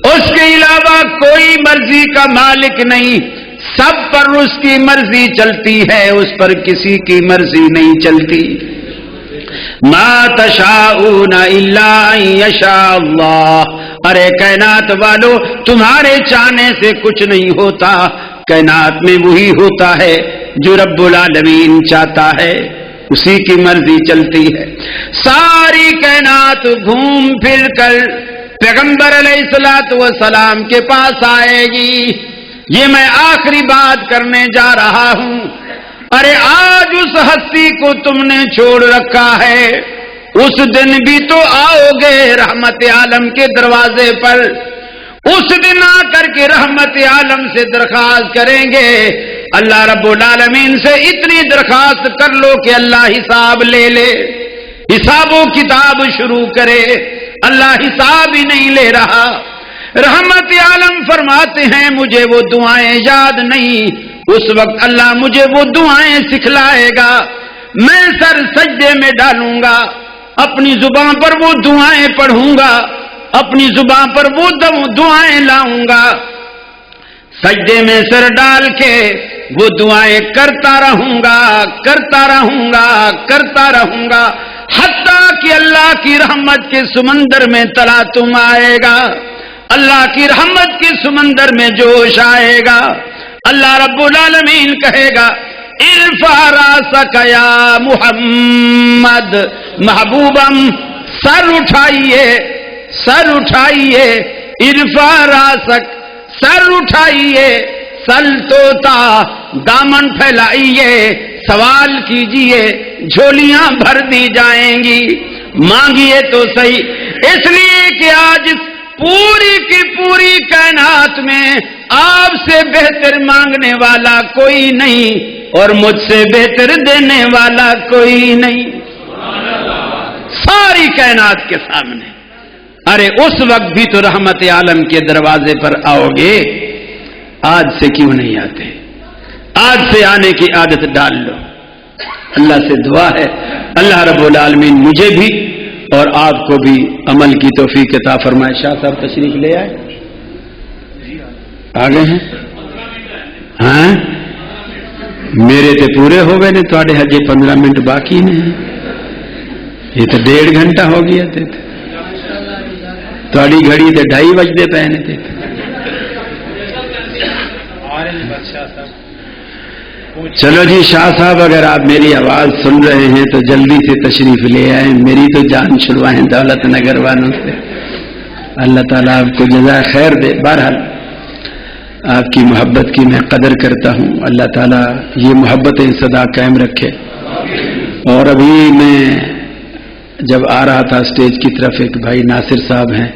اس کے علاوہ کوئی مرضی کا مالک نہیں، سب پر اس کی مرضی چلتی ہے، اس پر کسی کی مرضی نہیں چلتی۔ ما تشاءون الا ان یشاء اللہ، ارے کائنات والو تمہارے چاہنے سے کچھ نہیں ہوتا، کائنات میں وہی ہوتا ہے جو رب العالمین چاہتا ہے، اسی کی مرضی چلتی ہے۔ ساری کائنات گھوم پھر کر پیغمبر علیہ الصلوۃ والسلام کے پاس آئے گی، یہ میں آخری بات کرنے جا رہا ہوں۔ ارے آج اس ہستی کو تم نے چھوڑ رکھا ہے، اس دن بھی تو آؤ گے رحمت عالم کے دروازے پر، اس دن آ کر کے رحمت عالم سے درخواست کریں گے، اللہ رب العالمین سے اتنی درخواست کر لو کہ اللہ حساب لے لے، حساب و کتاب شروع کرے، اللہ حساب ہی نہیں لے رہا۔ رحمت عالم فرماتے ہیں مجھے وہ دعائیں یاد نہیں، اس وقت اللہ مجھے وہ دعائیں سکھلائے گا، میں سر سجدے میں ڈالوں گا، اپنی زبان پر وہ دعائیں پڑھوں گا، اپنی زبان پر وہ دعائیں لاؤں گا، سجدے میں سر ڈال کے وہ دعائیں کرتا رہوں گا، کرتا رہوں گا، کرتا رہوں گا، حتیٰ کہ اللہ کی رحمت کے سمندر میں تلاطم آئے گا، اللہ کی رحمت کے سمندر میں جوش آئے گا، اللہ رب العالمین کہے گا ارفع راسک یا محمد، محبوبم سر اٹھائیے، سر اٹھائیے، ارفع راسک، سر اٹھائیے، سل توتا، دامن پھیلائیے، سوال کیجئے، جھولیاں بھر دی جائیں گی، مانگیے تو صحیح، اس لیے کہ آج پوری کی پوری کائنات میں آپ سے بہتر مانگنے والا کوئی نہیں اور مجھ سے بہتر دینے والا کوئی نہیں، ساری کائنات کے سامنے۔ ارے اس وقت بھی تو رحمت عالم کے دروازے پر آؤ گے، آج سے کیوں نہیں آتے؟ آج سے آنے کی عادت ڈال لو۔ اللہ سے دعا ہے اللہ رب العالمین مجھے بھی اور آپ کو بھی عمل کی توفیق عطا فرمائے۔ شاہ صاحب تشریف لے آئے، آ گئے ہیں؟ ہاں میرے تے پورے ہو گئے نے، تھوڑے ہجے 15 منٹ باقی نے، یہ تو 1.5 گھنٹہ ہو گیا تھے۔ تھوڑی گھڑی تے 2:30 بجتے پے نے تے چلو جی شاہ صاحب اگر آپ میری آواز سن رہے ہیں تو جلدی سے تشریف لے آئیں، میری تو جان چھڑوائیں دولت نگر والوں سے، اللہ تعالیٰ آپ کو جزائے خیر دے۔ بہرحال آپ کی محبت کی میں قدر کرتا ہوں، اللہ تعالیٰ یہ محبتیں سدا قائم رکھے۔ اور ابھی میں جب آ رہا تھا اسٹیج کی طرف، ایک بھائی ناصر صاحب ہیں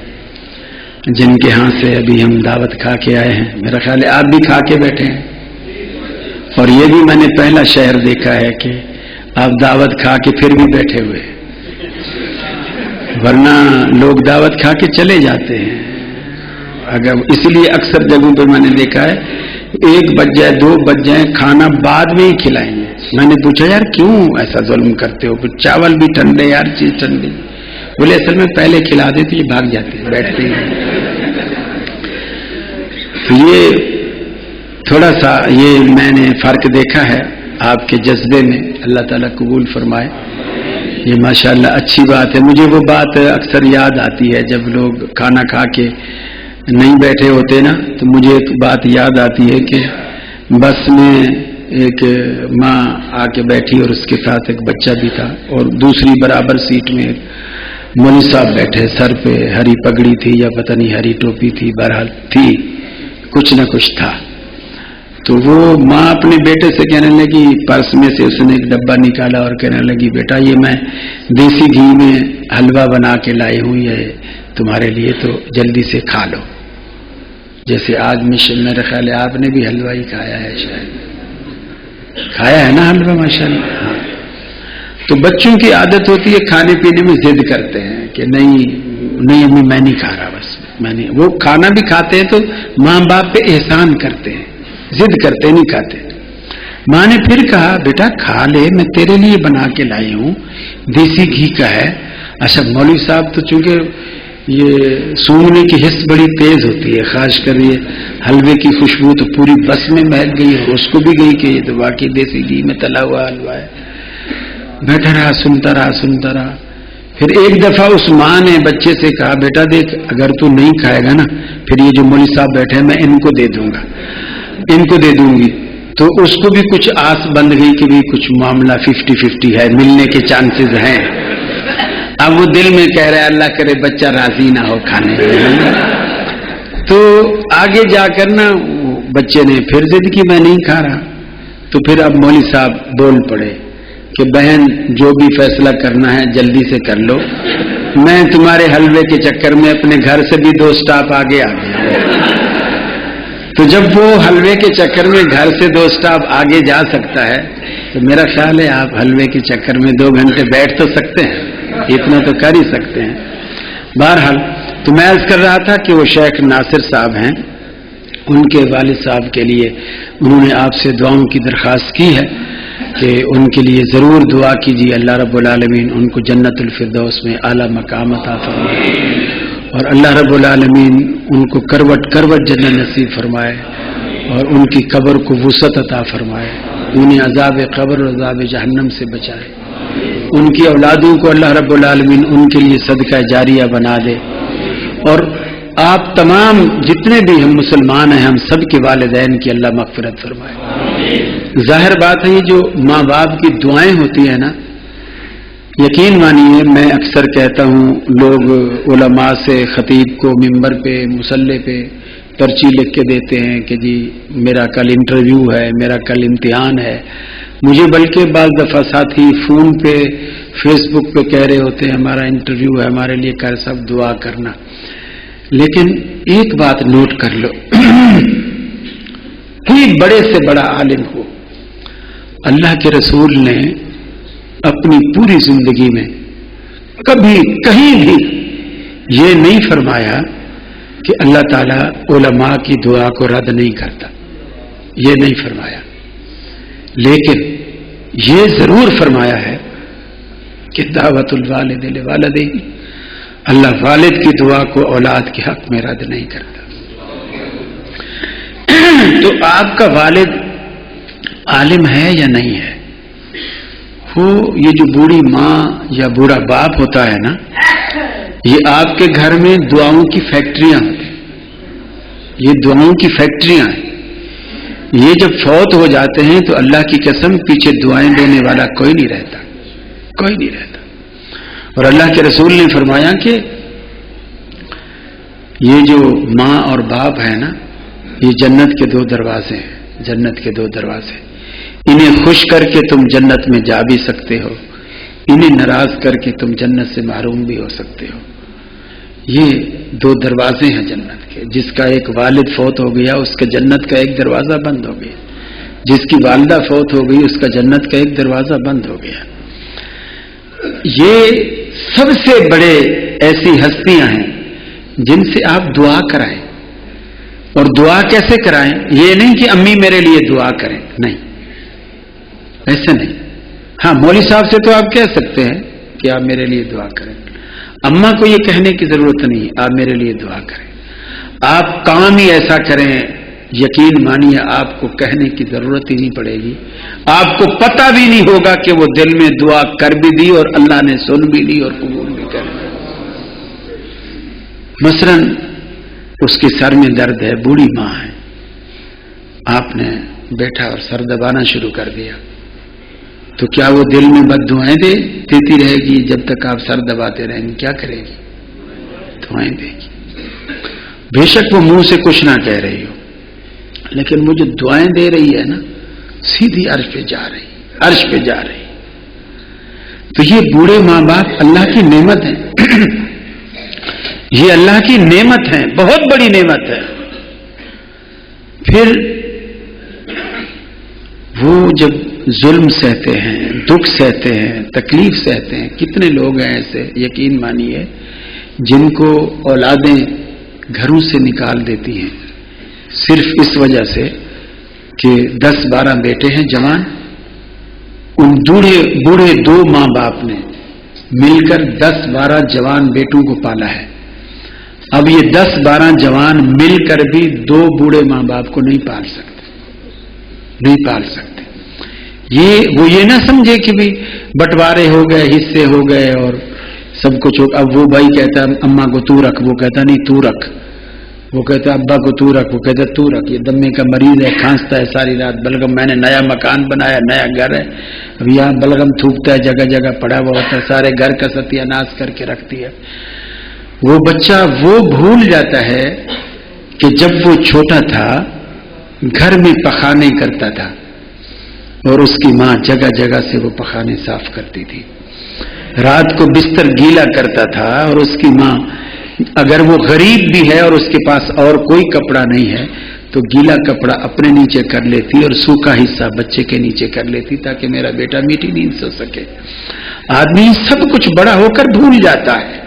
جن کے ہاں سے ابھی ہم دعوت کھا کے آئے ہیں، میرا خیال ہے آپ بھی کھا کے بیٹھے ہیں، اور یہ بھی میں نے پہلا شہر دیکھا ہے کہ آپ دعوت کھا کے پھر بھی بیٹھے ہوئے، ورنہ لوگ دعوت کھا کے چلے جاتے ہیں۔ اگر اس لیے اکثر جگہوں پہ میں نے دیکھا ہے 1 بج جائے 2 بج جائے کھانا بعد میں ہی کھلائیں گے۔ میں نے پوچھا یار کیوں ایسا ظلم کرتے ہو، چاول بھی ٹھنڈے، ہر چیز ٹھنڈی، بولے اصل میں پہلے کھلا دے تو یہ بھاگ جاتے ہیں، بیٹھتے ہیں۔ تو یہ تھوڑا سا یہ میں نے فرق دیکھا ہے آپ کے جذبے میں، اللہ تعالیٰ قبول فرمائے، یہ ماشاءاللہ اچھی بات ہے۔ مجھے وہ بات اکثر یاد آتی ہے جب لوگ کھانا کھا کے نہیں بیٹھے ہوتے نا، تو مجھے ایک بات یاد آتی ہے کہ بس میں ایک ماں آ کے بیٹھی اور اس کے ساتھ ایک بچہ بھی تھا، اور دوسری برابر سیٹ میں مولوی صاحب بیٹھے، سر پہ ہری پگڑی تھی یا پتہ نہیں ہری ٹوپی تھی، بہرحال تھی، کچھ نہ کچھ تھا۔ تو وہ ماں اپنے بیٹے سے کہنے لگی، پرس میں سے اس نے ایک ڈبہ نکالا اور کہنے لگی بیٹا یہ میں دیسی گھی میں حلوہ بنا کے لائی ہوں، یہ تمہارے لیے، تو جلدی سے کھا لو۔ جیسے آج میرا خیال ہے آپ نے بھی حلوہ ہی کھایا ہے، شاید کھایا ہے نا حلوہ ماشاءاللہ۔ ہاں، تو بچوں کی عادت ہوتی ہے کھانے پینے میں ضد کرتے ہیں کہ نہیں امی میں نہیں کھا رہا، بس میں نہیں۔ وہ کھانا بھی کھاتے ہیں تو ماں باپ پہ احسان کرتے ہیں، ضد کرتے نہیں کھاتے۔ ماں نے پھر کہا بیٹا کھا لے، میں تیرے لیے بنا کے لائی ہوں، دیسی گھی کا ہے۔ اچھا مولوی صاحب تو چونکہ یہ سونگنے کی حس بڑی تیز ہوتی ہے، خاص کر یہ حلوے کی خوشبو تو پوری بس میں مہک گئی اور اس کو بھی گئی کہ یہ تو واقعی دیسی گھی میں تلا ہوا حلوہ ہے۔ بیٹھا رہا سنتا رہا۔ پھر ایک دفعہ اس ماں نے بچے سے کہا بیٹا دیکھ اگر تو نہیں کھائے گا نا پھر یہ جو مولوی صاحب بیٹھے ہیں میں ان کو دے دوں گی۔ تو اس کو بھی کچھ آس بند گئی کہ بھی کچھ معاملہ 50-50 ہے، ملنے کے چانسز ہیں۔ اب وہ دل میں کہہ رہا ہے اللہ کرے بچہ راضی نہ ہو کھانے میں۔ تو آگے جا کر نا بچے نے پھر ضد کی میں نہیں کھا رہا، تو پھر اب مولوی صاحب بول پڑے کہ بہن جو بھی فیصلہ کرنا ہے جلدی سے کر لو، میں تمہارے حلوے کے چکر میں اپنے گھر سے بھی 2 سٹاپ آگے آ گیا۔ تو جب وہ حلوے کے چکر میں گھر سے 2 سٹاپ آگے جا سکتا ہے تو میرا خیال ہے آپ حلوے کے چکر میں 2 گھنٹے بیٹھ تو سکتے ہیں، اتنا تو کر ہی سکتے ہیں۔ بہرحال تو میں عرض کر رہا تھا کہ وہ شیخ ناصر صاحب ہیں، ان کے والد صاحب کے لیے انہوں نے آپ سے دعاؤں کی درخواست کی ہے کہ ان کے لیے ضرور دعا کیجیے، اللہ رب العالمین ان کو جنت الفردوس میں اعلیٰ مقام عطا فرمائے، اور اللہ رب العالمین ان کو کروٹ جنت نصیب فرمائے، اور ان کی قبر کو وسعت عطا فرمائے، انہیں عذاب قبر اور عذاب جہنم سے بچائے، ان کی اولادوں کو اللہ رب العالمین ان کے لیے صدقہ جاریہ بنا دے، اور آپ تمام جتنے بھی ہم مسلمان ہیں ہم سب کے والدین کی اللہ مغفرت فرمائے۔ ظاہر بات ہے یہ جو ماں باپ کی دعائیں ہوتی ہیں نا، یقین مانیے میں اکثر کہتا ہوں لوگ علماء سے خطیب کو ممبر پہ مصلی پہ پرچی لکھ کے دیتے ہیں کہ جی میرا کل انٹرویو ہے، میرا کل امتحان ہے، مجھے بلکہ بعض دفعہ ساتھی فون پہ فیس بک پہ کہہ رہے ہوتے ہیں ہمارا انٹرویو ہے، ہمارے لیے کر سب دعا کرنا۔ لیکن ایک بات نوٹ کر لو، کوئی بڑے سے بڑا عالم ہو، اللہ کے رسول نے اپنی پوری زندگی میں کبھی کہیں بھی یہ نہیں فرمایا کہ اللہ تعالیٰ علماء کی دعا کو رد نہیں کرتا، یہ نہیں فرمایا، لیکن یہ ضرور فرمایا ہے کہ دعوت الوالد لوالدہ، اللہ والد کی دعا کو اولاد کے حق میں رد نہیں کرتا۔ تو آپ کا والد عالم ہے یا نہیں ہے، وہ یہ جو بوڑھی ماں یا بوڑھا باپ ہوتا ہے نا، یہ آپ کے گھر میں دعاؤں کی فیکٹریاں ہیں، یہ دعاؤں کی فیکٹریاں ہیں. یہ جب فوت ہو جاتے ہیں تو اللہ کی قسم پیچھے دعائیں دینے والا کوئی نہیں رہتا، کوئی نہیں رہتا. اور اللہ کے رسول نے فرمایا کہ یہ جو ماں اور باپ ہے نا، یہ جنت کے 2 دروازے ہیں، جنت کے 2 دروازے. انہیں خوش کر کے تم جنت میں جا بھی سکتے ہو، انہیں ناراض کر کے تم جنت سے محروم بھی ہو سکتے ہو. یہ 2 دروازے ہیں جنت کے. جس کا ایک والد فوت ہو گیا اس کا جنت کا ایک دروازہ بند ہو گیا، جس کی والدہ فوت ہو گئی اس کا جنت کا ایک دروازہ بند ہو گیا. یہ سب سے بڑے ایسی ہستیاں ہیں جن سے آپ دعا کرائیں. اور دعا کیسے کرائیں؟ یہ نہیں کہ امی میرے لیے دعا کریں، نہیں، ایسے نہیں. ہاں مولوی صاحب سے تو آپ کہہ سکتے ہیں کہ آپ میرے لیے دعا کریں. اماں کو یہ کہنے کی ضرورت نہیں، آپ میرے لیے دعا کریں. آپ کام ہی ایسا کریں، یقین مانیے آپ کو کہنے کی ضرورت ہی نہیں پڑے گی. آپ کو پتہ بھی نہیں ہوگا کہ وہ دل میں دعا کر بھی دی اور اللہ نے سن بھی لی اور قبول بھی کر لی. مثلا اس کے سر میں درد ہے، بوڑھی ماں ہے، آپ نے بیٹھا اور سر دبانا شروع کر دیا، تو کیا وہ دل میں بد دعائیں دیتی رہے گی جب تک آپ سر دباتے رہیں گے؟ کیا کرے گی؟ دعائیں دے گی. بے شک وہ منہ سے کچھ نہ کہہ رہی ہو، لیکن وہ جو دعائیں دے رہی ہے نا، سیدھی عرش پہ جا رہی، عرش پہ جا رہی. تو یہ بوڑھے ماں باپ اللہ کی نعمت ہیں، یہ اللہ کی نعمت ہے، بہت بڑی نعمت ہے. پھر وہ جب ظلم سہتے ہیں، دکھ سہتے ہیں، تکلیف سہتے ہیں، کتنے لوگ ہیں ایسے یقین مانیے جن کو اولادیں گھروں سے نکال دیتی ہیں صرف اس وجہ سے کہ 10-12 بیٹے ہیں جوان، ان بوڑھے 2 ماں باپ نے مل کر 10-12 جوان بیٹوں کو پالا ہے. اب یہ 10-12 جوان مل کر بھی 2 بوڑھے ماں باپ کو نہیں پال سکتے، نہیں پال سکتے. وہ یہ نہ سمجھے کہ بھی بٹوارے ہو گئے، حصے ہو گئے اور سب کچھ. اب وہ بھائی کہتا ہے اماں کو تو رکھ، وہ کہتا نہیں تو رکھ. وہ کہتا ابا کو تو رکھ، وہ کہتا تو رکھ. یہ دمے کا مریض ہے، کھانستا ہے ساری رات. بلغم میں نے نیا مکان بنایا، نیا گھر ہے، اب یہاں بلغم تھوکتا ہے، جگہ جگہ پڑا ہوا ہوتا ہے، سارے گھر کا ستیہ ناش کر کے رکھتی ہے. وہ بچہ وہ بھول جاتا ہے کہ جب وہ چھوٹا تھا گھر میں پخانے کرتا تھا اور اس کی ماں جگہ جگہ سے وہ پخانے صاف کرتی تھی. رات کو بستر گیلا کرتا تھا اور اس کی ماں اگر وہ غریب بھی ہے اور اس کے پاس اور کوئی کپڑا نہیں ہے تو گیلا کپڑا اپنے نیچے کر لیتی اور سوکھا حصہ بچے کے نیچے کر لیتی تاکہ میرا بیٹا میٹھی نیند سو سکے. آدمی سب کچھ بڑا ہو کر بھول جاتا ہے،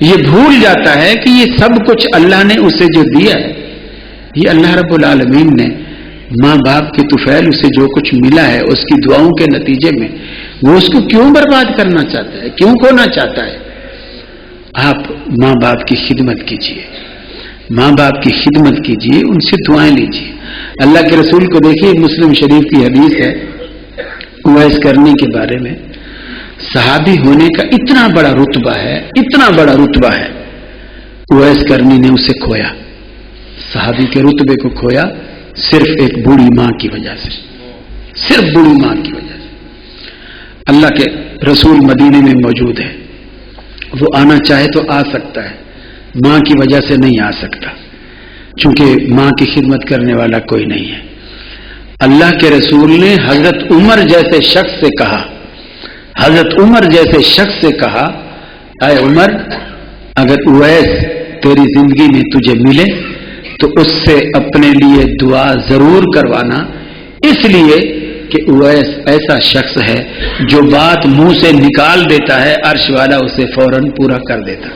یہ بھول جاتا ہے کہ یہ سب کچھ اللہ نے اسے جو دیا ہے، یہ اللہ رب العالمین نے ماں باپ کے طفیل اسے جو کچھ ملا ہے اس کی دعاؤں کے نتیجے میں وہ اس کو کیوں برباد کرنا چاہتا ہے، کیوں کھونا چاہتا ہے؟ آپ ماں باپ کی خدمت کیجیے، ماں باپ کی خدمت کیجیے، ان سے دعائیں لیجیے. اللہ کے رسول کو دیکھیے، مسلم شریف کی حدیث ہے اویس کرنی کے بارے میں. صحابی ہونے کا اتنا بڑا رتبہ ہے، اتنا بڑا رتبہ ہے، اویس کرنی نے اسے کھویا. صحابی کے رتبے کو کھویا صرف ایک بوڑھی ماں کی وجہ سے، صرف بوڑھی ماں کی وجہ سے. اللہ کے رسول مدینے میں موجود ہے، وہ آنا چاہے تو آ سکتا ہے، ماں کی وجہ سے نہیں آ سکتا چونکہ ماں کی خدمت کرنے والا کوئی نہیں ہے. اللہ کے رسول نے حضرت عمر جیسے شخص سے کہا، حضرت عمر جیسے شخص سے کہا، اے عمر اگر اویس تیری زندگی میں تجھے ملے تو اس سے اپنے لیے دعا ضرور کروانا، اس لیے کہ اویس ایسا شخص ہے جو بات منہ سے نکال دیتا ہے عرش والا اسے فوراً پورا کر دیتا.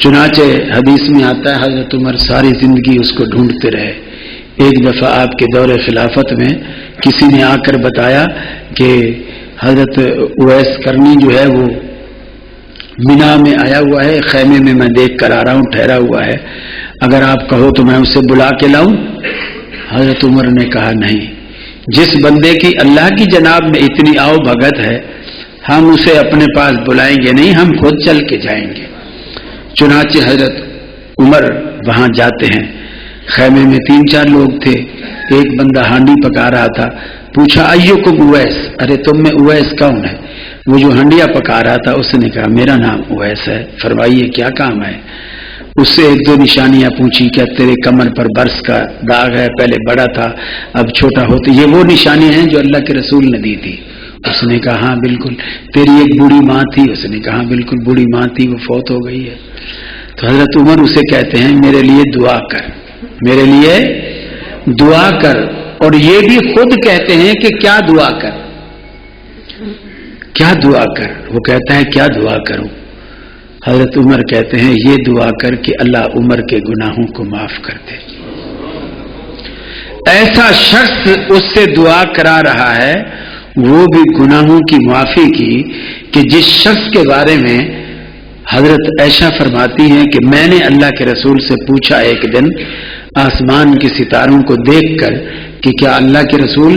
چنانچہ حدیث میں آتا ہے حضرت عمر ساری زندگی اس کو ڈھونڈتے رہے. ایک دفعہ آپ کے دور خلافت میں کسی نے آ کر بتایا کہ حضرت اویس کرنی جو ہے وہ مینا میں آیا ہوا ہے، خیمے میں میں دیکھ کر آ رہا ہوں، ٹھہرا ہوا ہے، اگر آپ کہو تو میں اسے بلا کے لاؤں. حضرت عمر نے کہا نہیں، جس بندے کی اللہ کی جناب میں اتنی آؤ بھگت ہے، ہم اسے اپنے پاس بلائیں گے نہیں، ہم خود چل کے جائیں گے۔ چنانچہ حضرت عمر وہاں جاتے ہیں۔ خیمے میں 3-4 لوگ تھے، ایک بندہ ہانڈی پکا رہا تھا، پوچھا ایوکم اویس، ارے تم میں اویس کون ہے؟ وہ جو ہنڈیا پکا رہا تھا اس نے کہا میرا نام اویس ہے، فرمائیے کیا کام ہے؟ اس سے 1-2 نشانیاں پوچھی، کیا تیرے کمر پر برس کا داغ ہے، پہلے بڑا تھا اب چھوٹا ہوتا، یہ وہ نشانیاں ہیں جو اللہ کے رسول نے دی تھی؟ اس نے کہا ہاں بالکل۔ تیری ایک بوڑھی ماں تھی؟ اس نے کہا بالکل بوڑھی ماں تھی، وہ فوت ہو گئی ہے۔ تو حضرت عمر اسے کہتے ہیں میرے لیے دعا کر، میرے لیے دعا کر، اور یہ بھی خود کہتے ہیں کہ کیا دعا کر، کیا دعا کر؟ وہ کہتا ہے کیا دعا کروں؟ حضرت عمر کہتے ہیں یہ دعا کر کہ اللہ عمر کے گناہوں کو معاف کر دے۔ ایسا شخص اس سے دعا کرا رہا ہے، وہ بھی گناہوں کی معافی کی، کہ جس شخص کے بارے میں حضرت عائشہ فرماتی ہیں کہ میں نے اللہ کے رسول سے پوچھا ایک دن آسمان کے ستاروں کو دیکھ کر کہ کیا اللہ کے رسول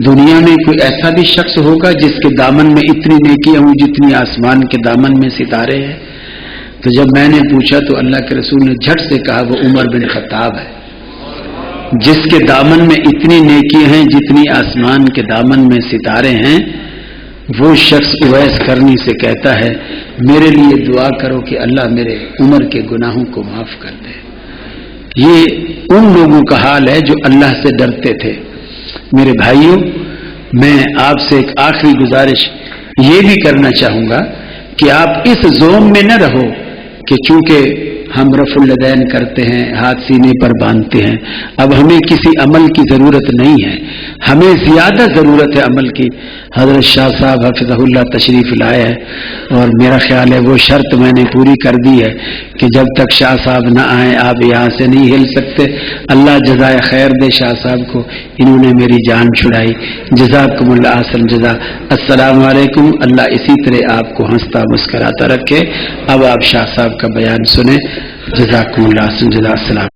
دنیا میں کوئی ایسا بھی شخص ہوگا جس کے دامن میں اتنی نیکیاں ہوں جتنی آسمان کے دامن میں ستارے ہیں؟ تو جب میں نے پوچھا تو اللہ کے رسول نے جھٹ سے کہا وہ عمر بن خطاب ہے، جس کے دامن میں اتنی نیکی ہیں جتنی آسمان کے دامن میں ستارے ہیں۔ وہ شخص اویس کرنی سے کہتا ہے میرے لیے دعا کرو کہ اللہ میرے عمر کے گناہوں کو معاف کر دے۔ یہ ان لوگوں کا حال ہے جو اللہ سے ڈرتے تھے۔ میرے بھائیوں، میں آپ سے ایک آخری گزارش یہ بھی کرنا چاہوں گا کہ آپ اس زوم میں نہ رہو کہ چونکہ ہم رفع الیدین کرتے ہیں، ہاتھ سینے پر باندھتے ہیں، اب ہمیں کسی عمل کی ضرورت نہیں ہے، ہمیں زیادہ ضرورت ہے عمل کی۔ حضرت شاہ صاحب حفظہ اللہ تشریف لائے ہیں، اور میرا خیال ہے وہ شرط میں نے پوری کر دی ہے کہ جب تک شاہ صاحب نہ آئیں آپ یہاں سے نہیں ہل سکتے۔ اللہ جزائے خیر دے شاہ صاحب کو، انہوں نے میری جان چھڑائی۔ جزاکم اللہ احسن جزا۔ السلام علیکم۔ اللہ اسی طرح آپ کو ہنستا مسکراتا رکھے۔ اب آپ شاہ صاحب کا بیان سنیں۔ جزاکم اللہ احسن جزا۔ السلام۔